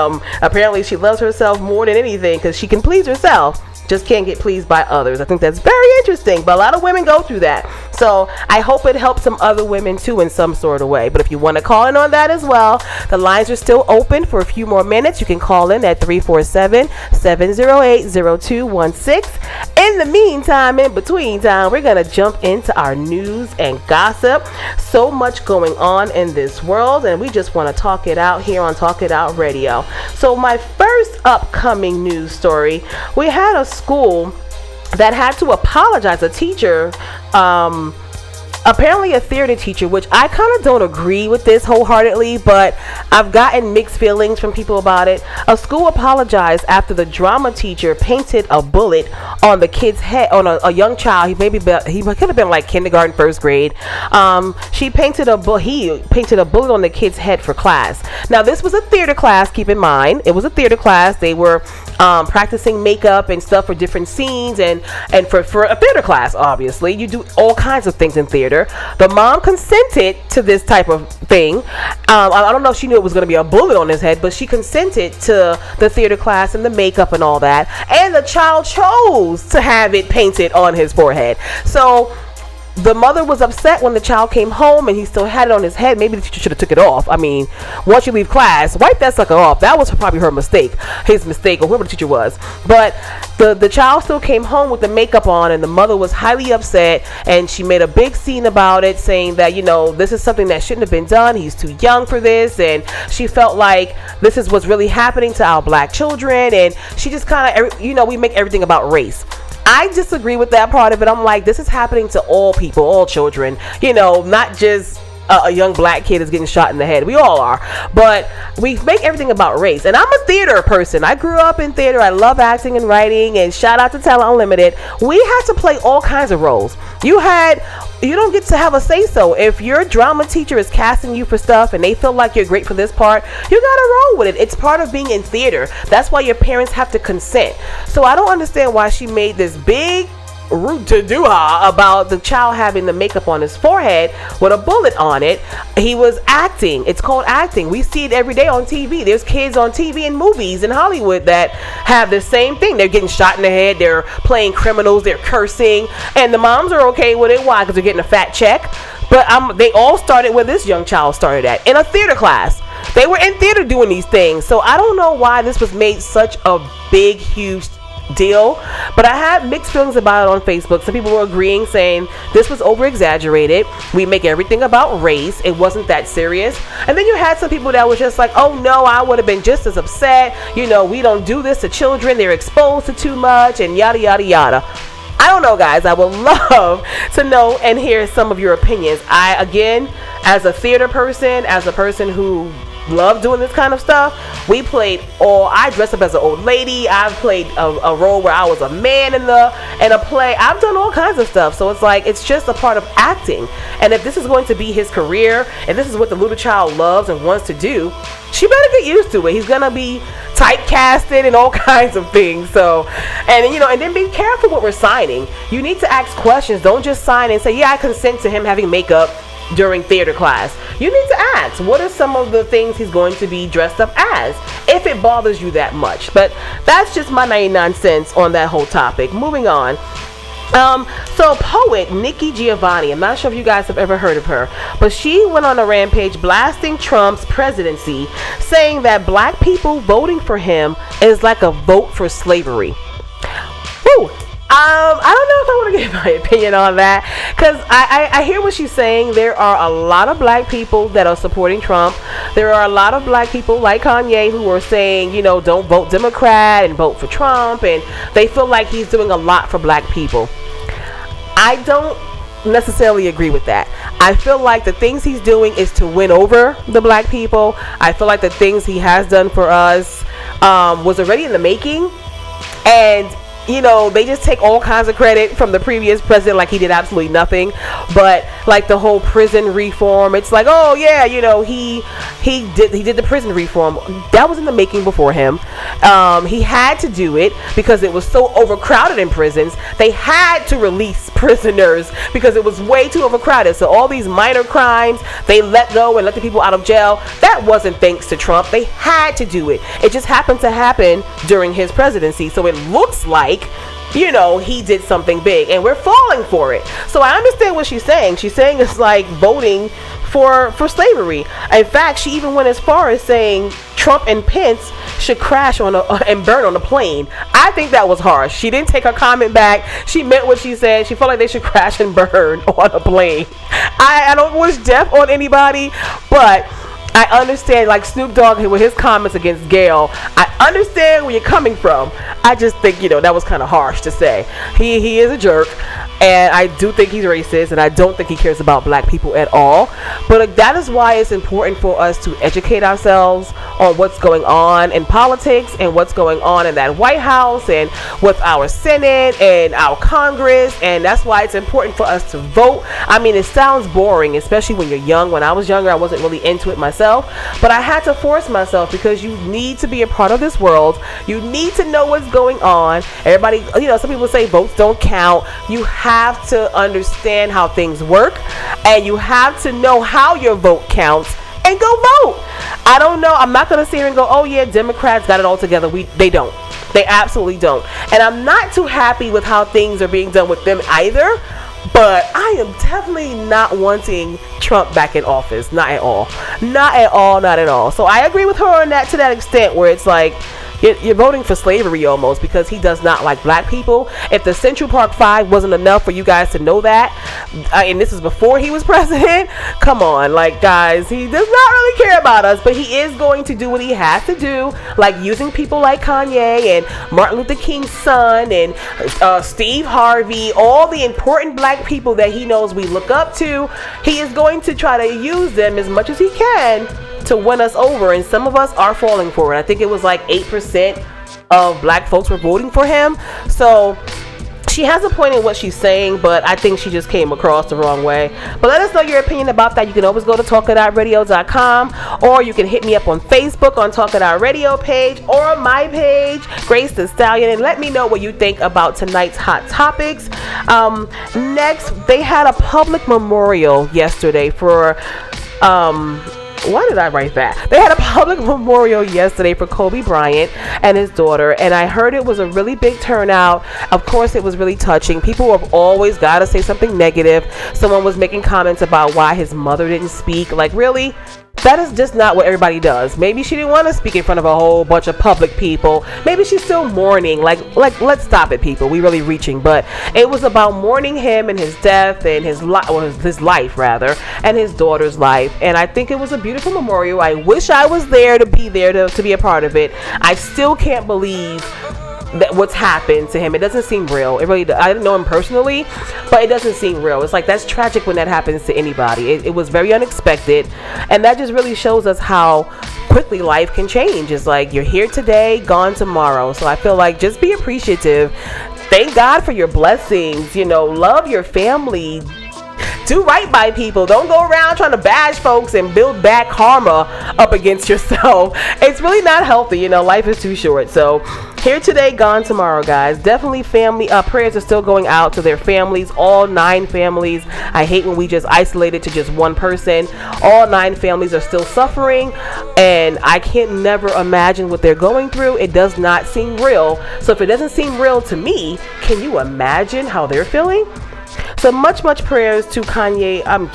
apparently she loves herself more than anything because she can please herself, just can't get pleased by others. I think that's very interesting, but a lot of women go through that. So I hope it helps some other women too in some sort of way. But if you want to call in on that as well, the lines are still open for a few more minutes. You can call in at 347-708-0216. In the meantime, in between time, we're going to jump into our news and gossip. So much going on in this world, and we just want to talk it out here on Talk It Out Radio. So my first upcoming news story, we had a school that had to apologize. A teacher, apparently a theater teacher, which I kind of don't agree with this wholeheartedly, but I've gotten mixed feelings from people about it. A school apologized after the drama teacher painted a bullet on the kid's head, on a young child. He could have been like kindergarten, first grade. He painted a bullet on the kid's head for class. Now this was a theater class, keep in mind. It was a theater class. They were practicing makeup and stuff for different scenes, and for a theater class, obviously you do all kinds of things in theater. The mom consented to this type of thing. I don't know if she knew it was going to be a bullet on his head, but she consented to the theater class and the makeup and all that, and the child chose to have it painted on his forehead. So the mother was upset when the child came home and he still had it on his head. Maybe the teacher should have took it off. I mean, once you leave class, wipe that sucker off. That was probably her mistake, his mistake, or whoever the teacher was. But the child still came home with the makeup on, and the mother was highly upset, and she made a big scene about it, saying that, this is something that shouldn't have been done. He's too young for this, and she felt like this is what's really happening to our black children, and she just kind of, we make everything about race. I disagree with that part of it. I'm like, this is happening to all people, all children, not just a young black kid is getting shot in the head. We all are. But we make everything about race. And I'm a theater person. I grew up in theater. I love acting and writing. And shout out to Talent Unlimited. We had to play all kinds of roles. You don't get to have a say-so. If your drama teacher is casting you for stuff and they feel like you're great for this part, you gotta roll with it. It's part of being in theater. That's why your parents have to consent. So I don't understand why she made this big rude to do about the child having the makeup on his forehead with a bullet on it. He was acting. It's called acting. We see it every day on TV. There's kids on TV and movies in Hollywood that have the same thing. They're getting shot in the head. They're playing criminals. They're cursing. And the moms are okay with it. Why? Because they're getting a fat check. But they all started where this young child started at, in a theater class. They were in theater doing these things. So I don't know why this was made such a big, huge deal, but I had mixed feelings about it on Facebook. Some people were agreeing, saying this was over exaggerated, we make everything about race, it wasn't that serious. And then you had some people that was just like, oh no, I would have been just as upset, we don't do this to children, they're exposed to too much, and yada yada yada. I don't know, guys. I would love to know and hear some of your opinions. Again, as a theater person, as a person who love doing this kind of stuff, I dressed up as an old lady. I've played a role where I was a man in a play. I've done all kinds of stuff. So it's like, it's just a part of acting. And if this is going to be his career, and this is what the little child loves and wants to do, she better get used to it. He's gonna be typecasted and all kinds of things. So, and then be careful what we're signing. You need to ask questions. Don't just sign and say, yeah, I consent to him having makeup during theater class. You need to ask, what are some of the things he's going to be dressed up as, if it bothers you that much. But that's just my 99 cents on that whole topic. Moving on. So poet Nikki Giovanni, I'm not sure if you guys have ever heard of her, but she went on a rampage blasting Trump's presidency, saying that black people voting for him is like a vote for slavery. Woo! I don't know if I want to give my opinion on that, because I hear what she's saying. There are a lot of black people that are supporting Trump. There are a lot of black people like Kanye who are saying, don't vote Democrat and vote for Trump, and they feel like he's doing a lot for black people. I don't necessarily agree with that. I feel like the things he's doing is to win over the black people. I feel like the things he has done for us was already in the making, and they just take all kinds of credit from the previous president, like he did absolutely nothing. But like the whole prison reform, it's like, oh yeah, he did the prison reform. That was in the making before him. He had to do it because it was so overcrowded in prisons. They had to release prisoners because it was way too overcrowded. So all these minor crimes, they let go and let the people out of jail. That wasn't thanks to Trump. They had to do it. It just happened to happen during his presidency. So it looks like, he did something big, and we're falling for it. So I understand what she's saying. She's saying it's like voting for slavery. In fact, she even went as far as saying Trump and Pence should crash and burn on a plane. I think that was harsh. She didn't take her comment back. She meant what she said. She felt like they should crash and burn on a plane. I don't wish death on anybody, but I understand, like Snoop Dogg with his comments against Gayle. I understand where you're coming from. I just think, that was kind of harsh to say. He is a jerk, and I do think he's racist, and I don't think he cares about black people at all. But that is why it's important for us to educate ourselves on what's going on in politics and what's going on in that White House and with our Senate and our Congress. And that's why it's important for us to vote. I mean, it sounds boring, especially when you're young. When I was younger, I wasn't really into it myself, but I had to force myself, because you need to be a part of this world. You need to know what's going on. Everybody, some people say votes don't count. You have to understand how things work, and you have to know how your vote counts, and go vote. I don't know. I'm not going to sit here and go, oh yeah, Democrats got it all together. They don't. They absolutely don't. And I'm not too happy with how things are being done with them either. But I am definitely not wanting Trump back in office. Not at all. Not at all. Not at all. So I agree with her on that, to that extent, where it's like, you're voting for slavery almost, because he does not like black people. If the Central Park 5 wasn't enough for you guys to know that, and this is before he was president, come on, like, guys, he does not really care about us, but he is going to do what he has to do, like using people like Kanye and Martin Luther King's son and Steve Harvey, all the important black people that he knows we look up to. He is going to try to use them as much as he can to win us over, and some of us are falling for it. I think it was like 8% of black folks were voting for him. So she has a point in what she's saying, but I think she just came across the wrong way. But let us know your opinion about that. You can always go to talkitooutradio.com, or you can hit me up on Facebook on Talk It Out Radio page, or my page, Grace the Stallion, and let me know what you think about tonight's hot topics. Next, they had a public memorial yesterday for Why did I write that? They had a public memorial yesterday for Kobe Bryant and his daughter, and I heard it was a really big turnout. Of course, it was really touching. People have always got to say something negative. Someone was making comments about why his mother didn't speak. Like, really? That is just not what everybody does. Maybe she didn't want to speak in front of a whole bunch of public people. Maybe she's still mourning. Like, let's stop it, people. We really reaching. But it was about mourning him and his death and his life, rather, and his daughter's life. And I think it was a beautiful memorial. I wish I was there to be there to be a part of it. I still can't believe that what's happened to him. It doesn't seem real. It really, I didn't know him personally, but it doesn't seem real. It's like, that's tragic when that happens to anybody. It was very unexpected, and that just really shows us how quickly life can change. It's like, you're here today, gone tomorrow. So I feel like, just be appreciative. Thank God for your blessings. Love your family. Do right by people. Don't go around trying to bash folks and build back karma up against yourself. It's really not healthy. Life is too short. So, here today, gone tomorrow, guys. Definitely family prayers are still going out to their families, all 9 families. I hate when we just isolate it to just one person. All 9 families are still suffering, and I can't never imagine what they're going through. It does not seem real. So if it doesn't seem real to me, can you imagine how they're feeling? So much prayers to Kobe and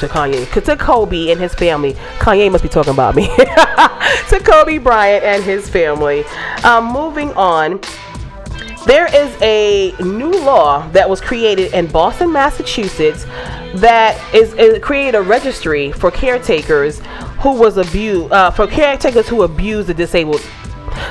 his family. Kanye must be talking about me. To Kobe Bryant and his family. Moving on. There is a new law that was created in Boston, Massachusetts, that is created a registry for caretakers who abuse the disabled.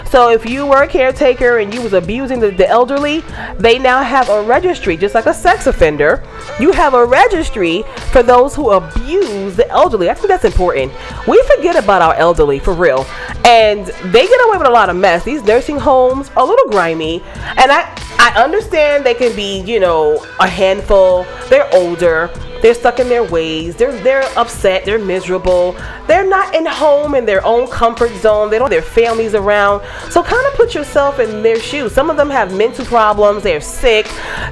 So if you were a caretaker and you was abusing the elderly, they now have a registry, just like a sex offender. You have a registry for those who abuse the elderly. I think that's important. We forget about our elderly, for real. And they get away with a lot of mess. These nursing homes are a little grimy. And I understand they can be, a handful. They're older. They're stuck in their ways. They're upset. They're miserable. They're not in their own comfort zone. They don't have their families around. So kind of put yourself in their shoes. Some of them have mental problems. They're sick.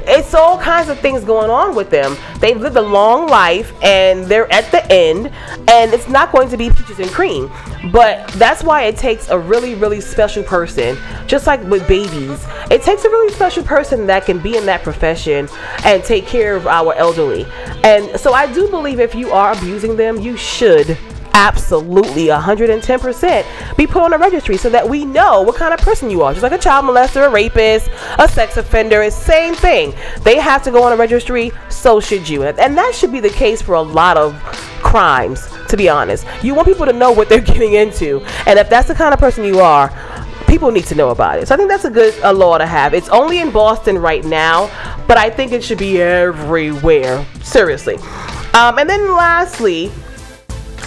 It's all kinds of things going on with them. They've lived a long life and they're at the end, and it's not going to be peaches and cream. But that's why it takes a really, really special person. Just like with babies, it takes a really special person that can be in that profession and take care of our elderly. And so I do believe if you are abusing them, you should absolutely 110% be put on a registry so that we know what kind of person you are. Just like a child molester, a rapist, a sex offender, it's the same thing. They have to go on a registry, so should you. And that should be the case for a lot of crimes, to be honest. You want people to know what they're getting into, and if that's the kind of person you are, people need to know about it. So I think that's a good law to have. It's only in Boston right now, but I think it should be everywhere. Seriously. And then lastly,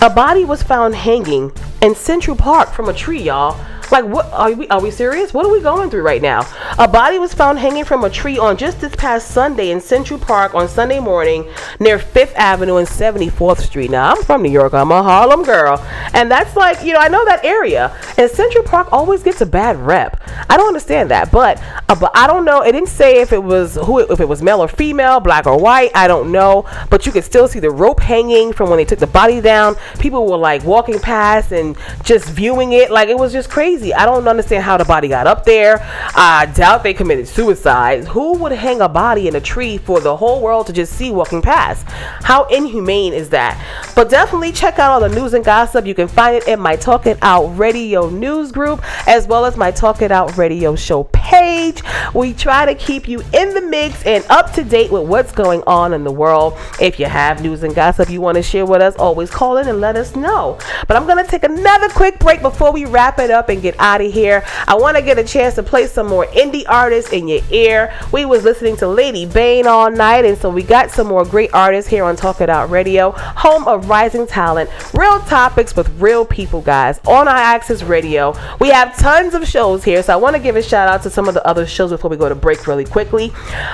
a body was found hanging in Central Park from a tree, y'all. Like, what are we serious? What are we going through right now? A body was found hanging from a tree on just this past Sunday in Central Park on Sunday morning near 5th Avenue and 74th Street. Now, I'm from New York. I'm a Harlem girl. And that's like, I know that area. And Central Park always gets a bad rep. I don't understand that. But I don't know. It didn't say if it was male or female, black or white. I don't know. But you could still see the rope hanging from when they took the body down. People were like walking past and just viewing it. Like, it was just crazy. I don't understand how the body got up there. I doubt they committed suicide. Who would hang a body in a tree for the whole world to just see walking past? How inhumane is that? But definitely check out all the news and gossip. You can find it in my Talk It Out Radio news group, as well as my Talk It Out Radio show page. We try to keep you in the mix and up to date with what's going on in the world. If you have news and gossip you want to share with us, always call in and let us know. But I'm going to take another quick break before we wrap it up and get out of here. I want to get a chance to play some more indie artists in your ear. We was listening to Lady Bane all night, and so we got some more great artists here on Talk It Out Radio, home of rising talent, real topics with real people, guys, on our Access Radio. We have tons of shows here, so I want to give a shout out to some of the other shows before we go to break really quickly.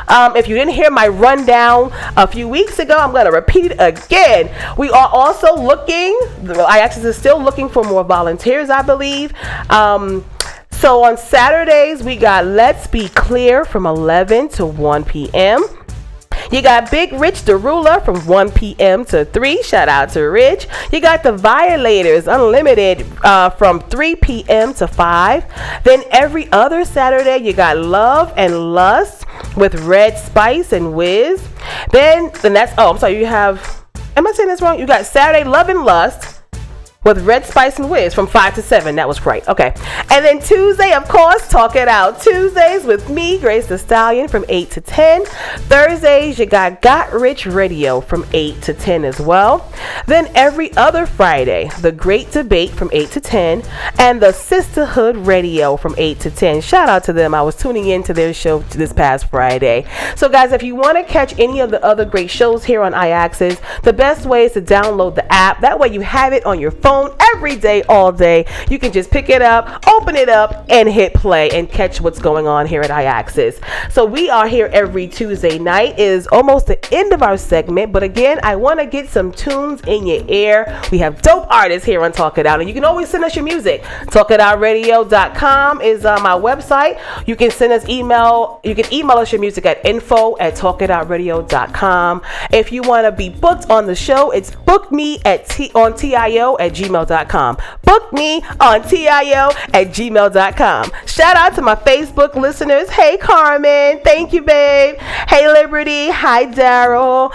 If you didn't hear my rundown a few weeks ago, I'm going to repeat it again. We are also looking, iAccess is still looking for more volunteers, I believe. So on Saturdays, we got Let's Be Clear from 11 to 1 p.m. You got Big Rich the Ruler from 1 p.m. to 3. Shout out to Rich. You got the Violators Unlimited from 3 p.m. to 5. Then every other Saturday, you got Love and Lust with Red Spice and Wiz. Then that's, oh, I'm sorry, you have, am I saying this wrong? You got Saturday Love and Lust with Red Spice and Wiz from 5 to 7. That was right. Okay. And then Tuesday, of course, Talk It Out Tuesdays with me, Grace the Stallion, from 8 to 10. Thursdays, you got Rich Radio from 8 to 10 as well. Then every other Friday, The Great Debate from 8 to 10. And the Sisterhood Radio from 8 to 10. Shout out to them. I was tuning into their show this past Friday. So, guys, if you want to catch any of the other great shows here on iAxis, the best way is to download the app. That way you have it on your phone every day, all day. You can just pick it up, open it up, and hit play and catch what's going on here at iAxis. So we are here every Tuesday night. It is almost the end of our segment, but again, I want to get some tunes in your ear. We have dope artists here on Talk It Out, and you can always send us your music. TalkItOutRadio.com is my website. You can send us email. You can email us your music at info@talkitoutradio.com. If you want to be booked on the show, it's book me on TIO@gmail.com. Book me on TIO@gmail.com. Shout out to my Facebook listeners. Hey, Carmen. Thank you, babe. Hey, Liberty. Hi, Daryl.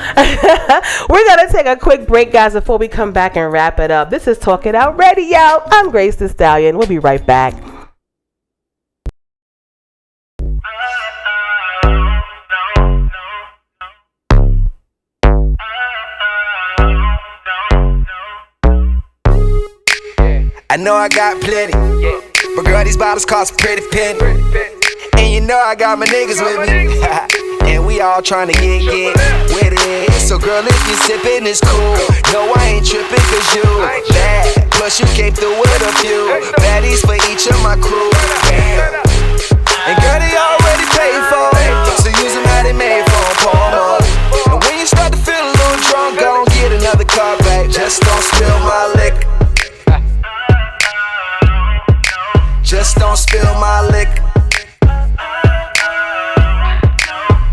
We're going to take a quick break, guys, before we come back and wrap it up. This is Talk It Out Radio. I'm Grace the Stallion. We'll be right back. I know I got plenty, but girl, these bottles cost a pretty penny. And you know I got my niggas with me, and we all tryna get with it. So girl, if you sippin', it's cool. No, I ain't trippin' cause you bad. Plus you came through with a few baddies for each of my crew. Damn. And girl, they already paid for it, so use them how they made for them, pour 'em up. And when you start to feel a little drunk, go and get another car back. Just don't spill my liquor. Just don't spill my liquor.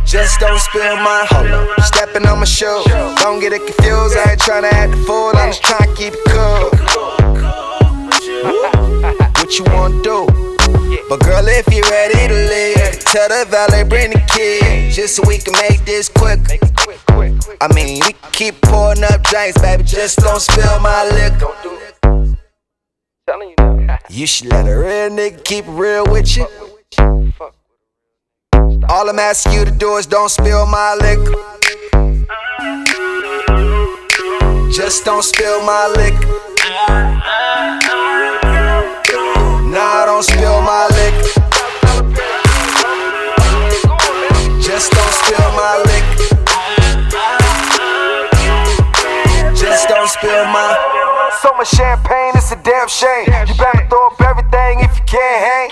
Just don't spill my, hold up, stepping on my shoe. Don't get it confused, I ain't tryna act the fool, I'm just tryna keep it cool. What you wanna do? But girl, if you're ready to leave, tell the valet bring the kids, just so we can make this quick. I mean, we can keep pouring up drinks, baby, just don't spill my liquor. You should let a real nigga keep it real with you. All I'm asking you to do is don't spill my liquor. Just don't spill my liquor. Nah, don't spill my liquor. Just don't spill my liquor. Just don't spill my. So much champagne, it's a damn shame. You better throw up everything if you can't hang.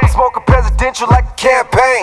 I'm smoking presidential like a campaign.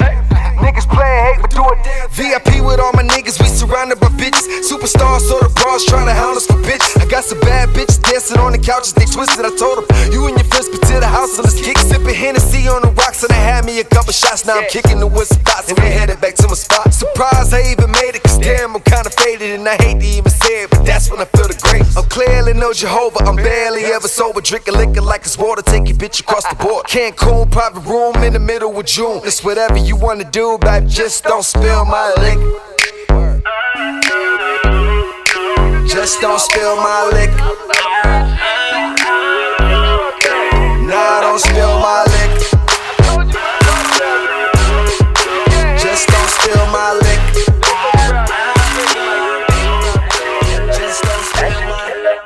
Niggas playing hate, but do it VIP with all my niggas, we surrounded by bitches. Superstars, so the bras tryna hound us for bitch. I got some bad bitches dancing on the couches, they twisted. I told them, you and your friends be to the house, so let's kick. Sipping Hennessy on the rocks, and they had me a couple shots. Now I'm kicking the with spots, and we headed back to my spot. Surprised I even made it, cause damn, I'm kinda faded, and I hate to even say it, but that's when I feel the grace. I'm clearly no Jehovah, I'm barely ever sober. Drinking liquor like it's water, take your bitch across the board. Cancun, private room in the middle of June. It's whatever you wanna do, baby, just don't spill my liquor. Just don't spill my liquor. Nah, don't spill my liquor. Just don't spill my liquor. Just don't spill my liquor.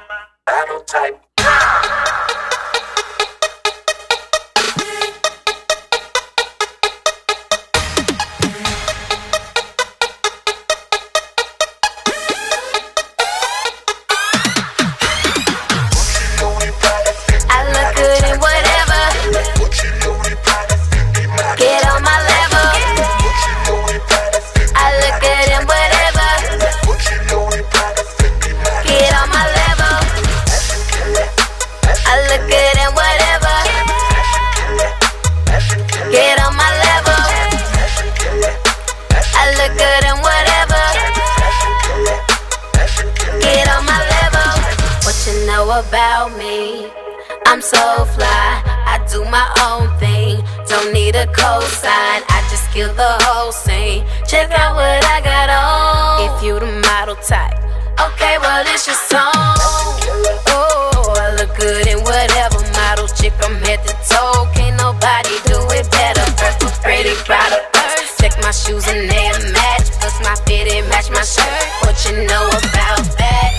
Battle type. know about me? I'm so fly, I do my own thing. Don't need a cosign, I just kill the whole scene. Check out what I got on. If you the model type, okay, well it's your song. Oh, I look good in whatever model chick I'm head to toe. Can't nobody do it better. First was pretty proud of first. Check my shoes and they a match. Plus my fit and match my shirt. What you know about that?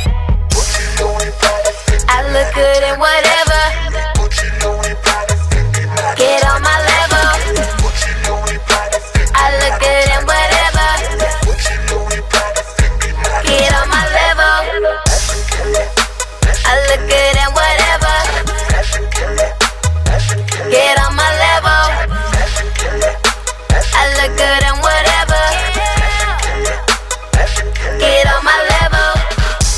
I look good in whatever. Get on my level. I look good in whatever. Get on my level. I look good in whatever. Get on my level. I look good in whatever. Get on my level.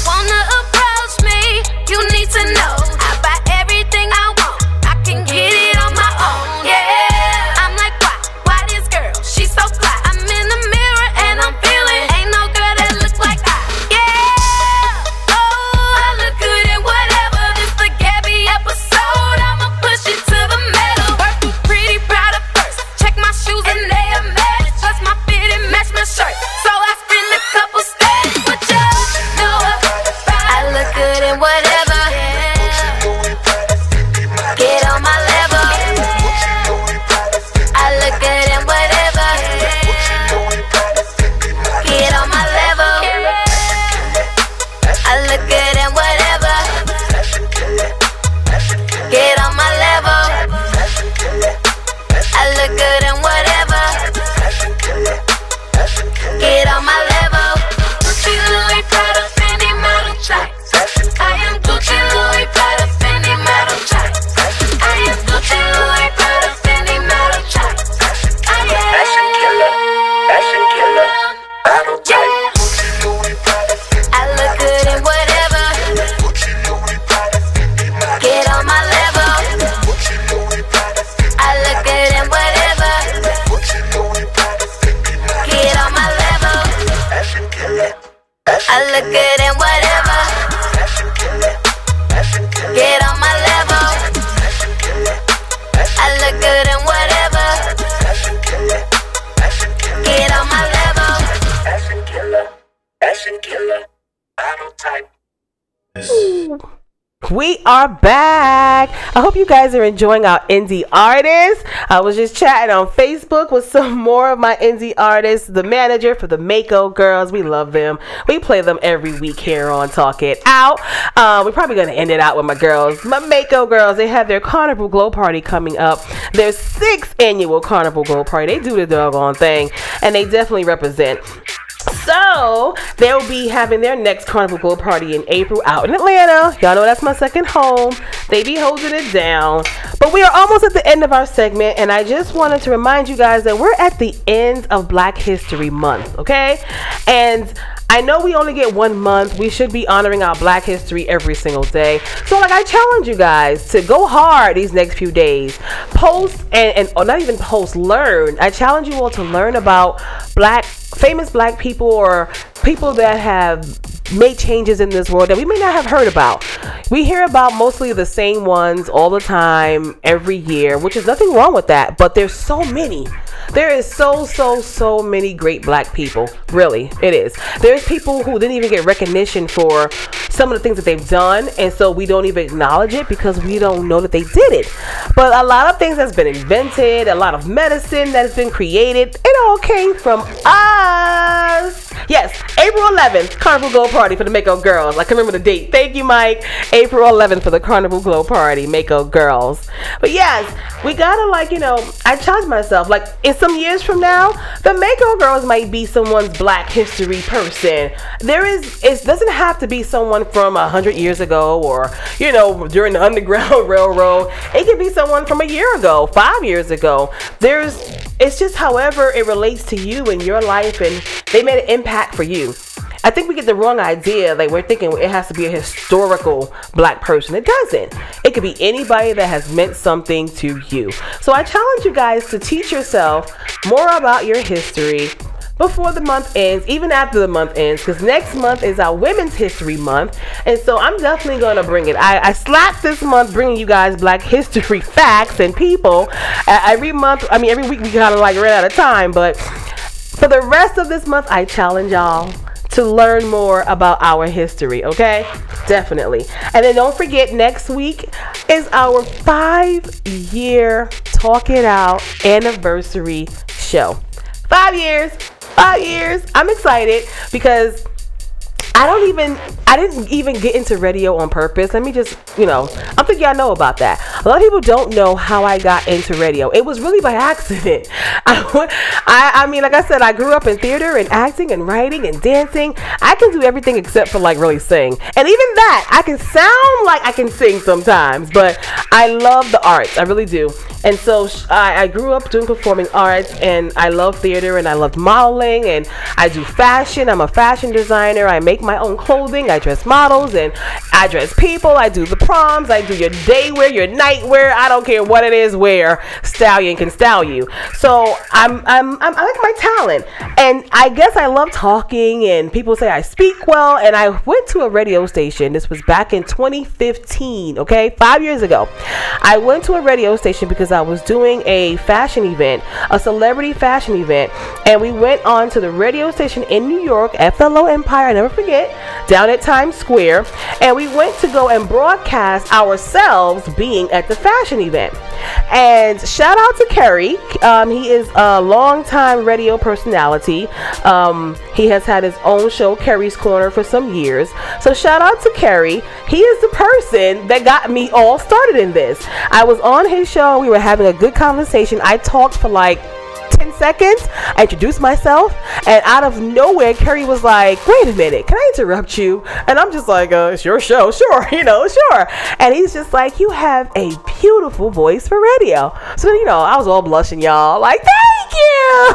Wanna approach me? You need to know I buy everything I want. I can get it on my own. Yeah, I'm like, why this girl? She's so fly. I'm in the mirror and I'm feeling. Ain't no girl that look like I. Yeah, oh, I look good in whatever. This the Gabby episode. I'ma push it to the metal. Work was pretty proud of first. Check my shoes and they a match. Plus my fit and match my shirt. So I spin a couple stacks. What you know about? I look good in whatever. Get on my level. I look good in whatever. Get on my level. I look good in whatever. Get on my level. I look good in whatever. Get on my level. Gucci, Louis, Prada, Fendi, model type. I am Gucci, Louis, Prada, Fendi, model type. I am Gucci, Louis, Prada, Fendi, model type. I am fashion killer, model type. I look good in whatever. Get on my level. I look good in whatever. Get on my level. I look good in whatever. Get on my level. I look good in whatever. Get on my level. Fashion killer, model type. We are back. I hope you guys are enjoying our indie artists. I was just chatting on Facebook with some more of my indie artists. The manager for the Mako Girls. We love them. We play them every week here on Talk It Out. We're probably going to end it out with my girls. My Mako Girls. They have their Carnival Glow Party coming up. Their 6th annual Carnival Glow Party. They do the doggone thing. And they definitely represent. So they'll be having their next Carnival Glow Party in April out in Atlanta. Y'all know that's my second home. They be holding it down. But we are almost at the end of our segment, and I just wanted to remind you guys that we're at the end of Black History Month, okay? And I know we only get 1 month. We should be honoring our Black history every single day. So I challenge you guys to go hard these next few days. Post or not even post, learn. I challenge you all to learn about famous Black people or people that have made changes in this world that we may not have heard about. We hear about mostly the same ones all the time, every year, which is nothing wrong with that, but there's so many. There is so many great Black people. Really, it is. There's people who didn't even get recognition for some of the things that they've done, and so we don't even acknowledge it because we don't know that they did it. But a lot of things that's been invented, a lot of medicine that has been created, it all came from us. Yes, April 11th, Carnival Glow Party for the Mako Girls. I can remember the date. Thank you, Mike. April 11th for the Carnival Glow Party, Mako Girls. But yes, we gotta I challenge myself, in some years from now, the Mako Girls might be someone's Black history person. It doesn't have to be someone from 100 years ago or, during the Underground Railroad. It could be someone from a year ago, 5 years ago. It's just however it relates to you in your life and they made an impact for you. I think we get the wrong idea. We're thinking it has to be a historical Black person. It doesn't. It could be anybody that has meant something to you. So I challenge you guys to teach yourself more about your history. before the month ends, even after the month ends, because next month is our Women's History Month, and so I'm definitely going to bring it. I slapped this month bringing you guys Black history facts and people. Every week we kind of like ran out of time, but for the rest of this month, I challenge y'all to learn more about our history, okay? Definitely. And then don't forget, next week is our 5-year Talk It Out anniversary show. 5 years. 5 years. I'm excited because I didn't even get into radio on purpose. Let me just, I think y'all know about that. A lot of people don't know how I got into radio. It was really by accident. I mean, like I said, I grew up in theater and acting and writing and dancing. I can do everything except for like really sing. And even that, I can sound like I can sing sometimes, but I love the arts. I really do. And so I grew up doing performing arts, and I love theater, and I loved modeling, and I do fashion. I'm a fashion designer. I make my own clothing. I dress models, and I dress people. I do the proms. I do your day wear, your night wear. I don't care what it is. Wear Stallion can style you. So I like my talent, and I guess I love talking. And people say I speak well. And I went to a radio station. This was back in 2015. Okay, 5 years ago. I went to a radio station because I was doing a fashion event, a celebrity fashion event, and we went on to the radio station in New York, FLO Empire, I never forget, down at Times Square, and we went to go and broadcast ourselves being at the fashion event. And shout out to Kerry. He is a longtime radio personality. He has had his own show, Kerry's Corner, for some years. So shout out to Kerry. He is the person that got me all started in this. I was on his show. We were having a good conversation. I talked for like 10 seconds. I introduced myself, and out of nowhere, Kerry was like, "Wait a minute, can I interrupt you?" And I'm just like, "It's your show, sure, sure." And he's just like, "You have a beautiful voice for radio." So, I was all blushing, y'all, like, "Thank you."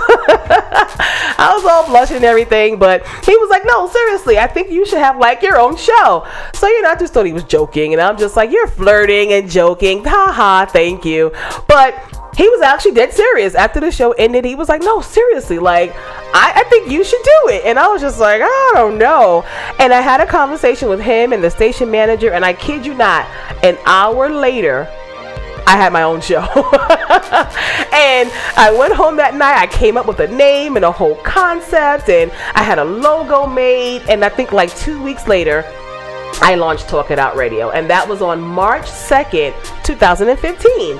I was all blushing and everything, but he was like, "No, seriously, I think you should have like your own show." So, I just thought he was joking, and I'm just like, "You're flirting and joking, haha, thank you." But he was actually dead serious. After the show ended, he was like, "No, seriously, like, I think you should do it." And I was just like, "I don't know." And I had a conversation with him and the station manager, and I kid you not, an hour later, I had my own show. And I went home that night. I came up with a name and a whole concept, and I had a logo made. And I think like 2 weeks later, I launched Talk It Out Radio, and that was on March 2nd, 2015.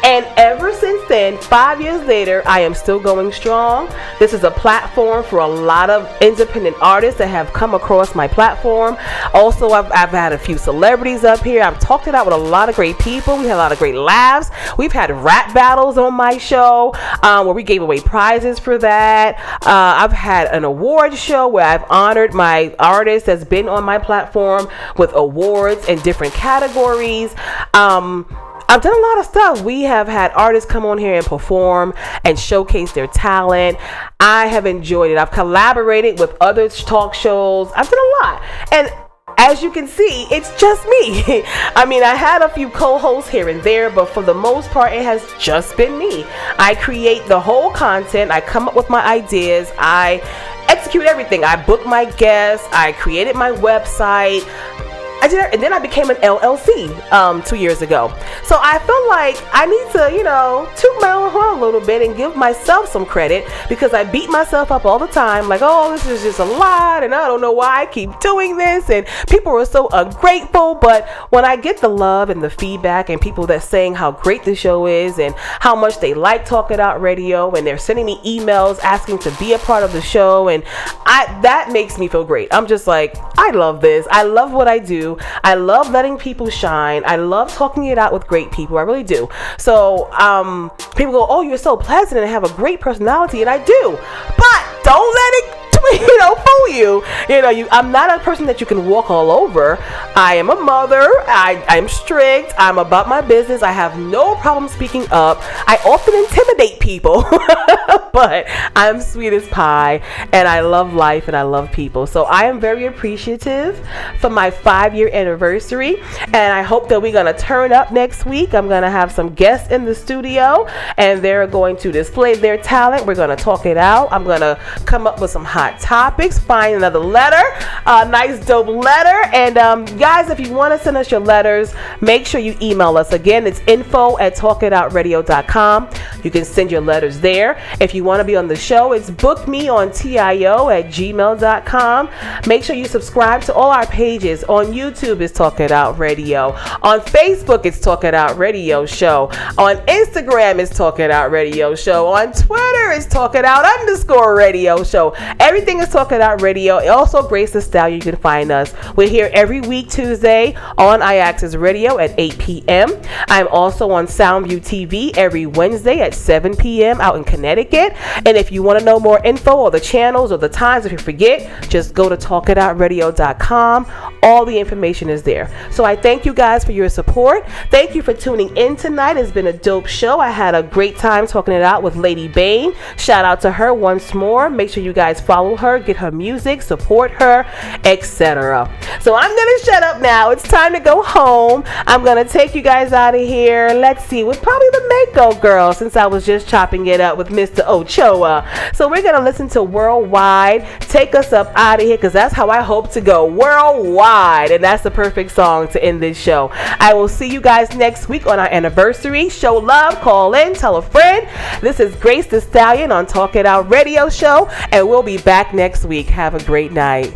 And ever since then, 5 years later, I am still going strong. This is a platform for a lot of independent artists that have come across my platform. Also, I've had a few celebrities up here. I've talked it out with a lot of great people. We had a lot of great laughs. We've had rap battles on my show where we gave away prizes for that. I've had an award show where I've honored my artist that's been on my platform with awards in different categories. I've done a lot of stuff. We have had artists come on here and perform and showcase their talent. I have enjoyed it. I've collaborated with other talk shows. I've done a lot. And as you can see, it's just me. I mean, I had a few co-hosts here and there, but for the most part, it has just been me. I create the whole content. I come up with my ideas. I execute everything. I book my guests. I created my website. And then I became an LLC 2 years ago. So I felt like I need to, toot my own horn a little bit and give myself some credit, because I beat myself up all the time. Like, oh, this is just a lot, and I don't know why I keep doing this. And people are so ungrateful. But when I get the love and the feedback and people that saying how great the show is and how much they like Talk It Out Radio, and they're sending me emails asking to be a part of the show, and that makes me feel great. I'm just like, I love this. I love what I do. I love letting people shine. I love talking it out with great people. I really do. So people go, "Oh, you're so pleasant and have a great personality," and I do. But don't let it fool you. I'm not a person that you can walk all over. I am a mother. I'm strict. I'm about my business. I have no problem speaking up. I often intimidate people, but I'm sweet as pie, and I love life and I love people. So I am very appreciative for my 5-year anniversary, and I hope that we're going to turn up next week. I'm going to have some guests in the studio, and they're going to display their talent. We're going to talk it out. I'm going to come up with some hot topics, find another letter, a nice dope letter. And guys, if you want to send us your letters, make sure you email us. Again, it's info@talkitoutradio.com. You can send your letters there. If you want to be on the show, it's bookmeontio@gmail.com. Make sure you subscribe to all our pages. On YouTube, it's Talk It Out Radio. On Facebook, it's Talk It Out Radio Show. On Instagram, it's Talk It Out Radio Show. On Twitter, it's Talk It Out _radio show. Everything is Talk It Out Radio. Also, Grace the Stallion, you can find us. We're here every week Tuesday on iAccess Radio at 8 p.m. I'm also on Soundview TV every Wednesday at 7 p.m. out in Connecticut. And if you want to know more info or the channels or the times, if you forget, just go to talkitoutradio.com. All the information is there. So I thank you guys for your support. Thank you for tuning in tonight. It's been a dope show. I had a great time talking it out with Lady Bane. Shout out to her once more. Make sure you guys follow her, get her music, support her, etc. So I'm gonna shut up now. It's time to go home. I'm gonna take you guys out of here. Let's see, with probably the Mako Girl, since I was just chopping it up with Mr. Ochoa. So we're gonna listen to Worldwide. Take us up out of here, because that's how I hope to go, worldwide. And that's the perfect song to end this show. I will see you guys next week on our anniversary. Show love, call in, tell a friend. This is Grace the Stallion on Talk It Out Radio Show, and we'll be back next week. Have a great night.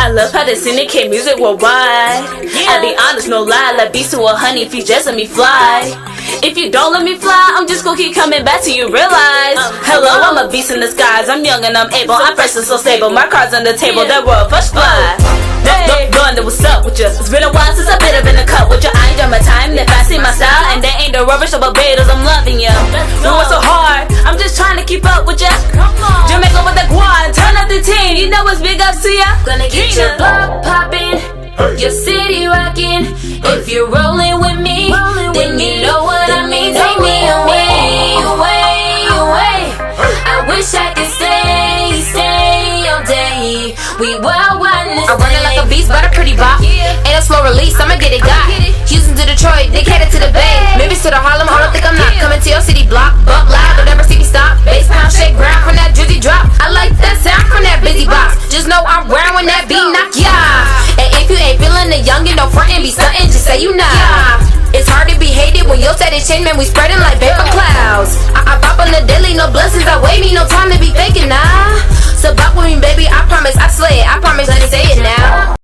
I love how they syndicate music worldwide. I'll be honest, no lie, like beast to a honey if you just let me fly. If you don't let me fly, I'm just gonna keep coming back till you realize. Hello, I'm a beast in the skies. I'm young and I'm able. I'm fresh and so stable. My cards on the table, that world first fly. Wonder what's up with you. It's been a while since I've been in the cup with you. I ain't done my time, if I see my style, and they ain't the rubbish of Barbados. I'm loving you. Don't work so hard. I'm just trying to keep up with you. Jamaica with the guan, turn up the team. You know what's big ups to ya. Gonna get your block poppin', your city rockin'. If you're rolling with me, then you know what I mean. Take me away, away, away. I wish I could stay all day. We worldwide in this. I'm running like a beast, but a pretty bop. Ain't a slow release, I'ma get it got. Houston to Detroit, they cater to the Bay. Maybe to the Harlem, I don't think I'm not coming to your city block. Bump loud, don't ever see me stop. Bass pound, shake ground from that drizzy drop. I like that sound from that busy box. Just know I'm round when that beat knock ya. And if you ain't feeling the youngin', don't front and be stuntin', just say you not. It's hard to be hated when your status change, man. We spreading like paper clouds. I bop on the daily, no blessings. I wait me, no time to be faking, nah. So bop with me, baby. I promise I slay it. I promise, let me say it now.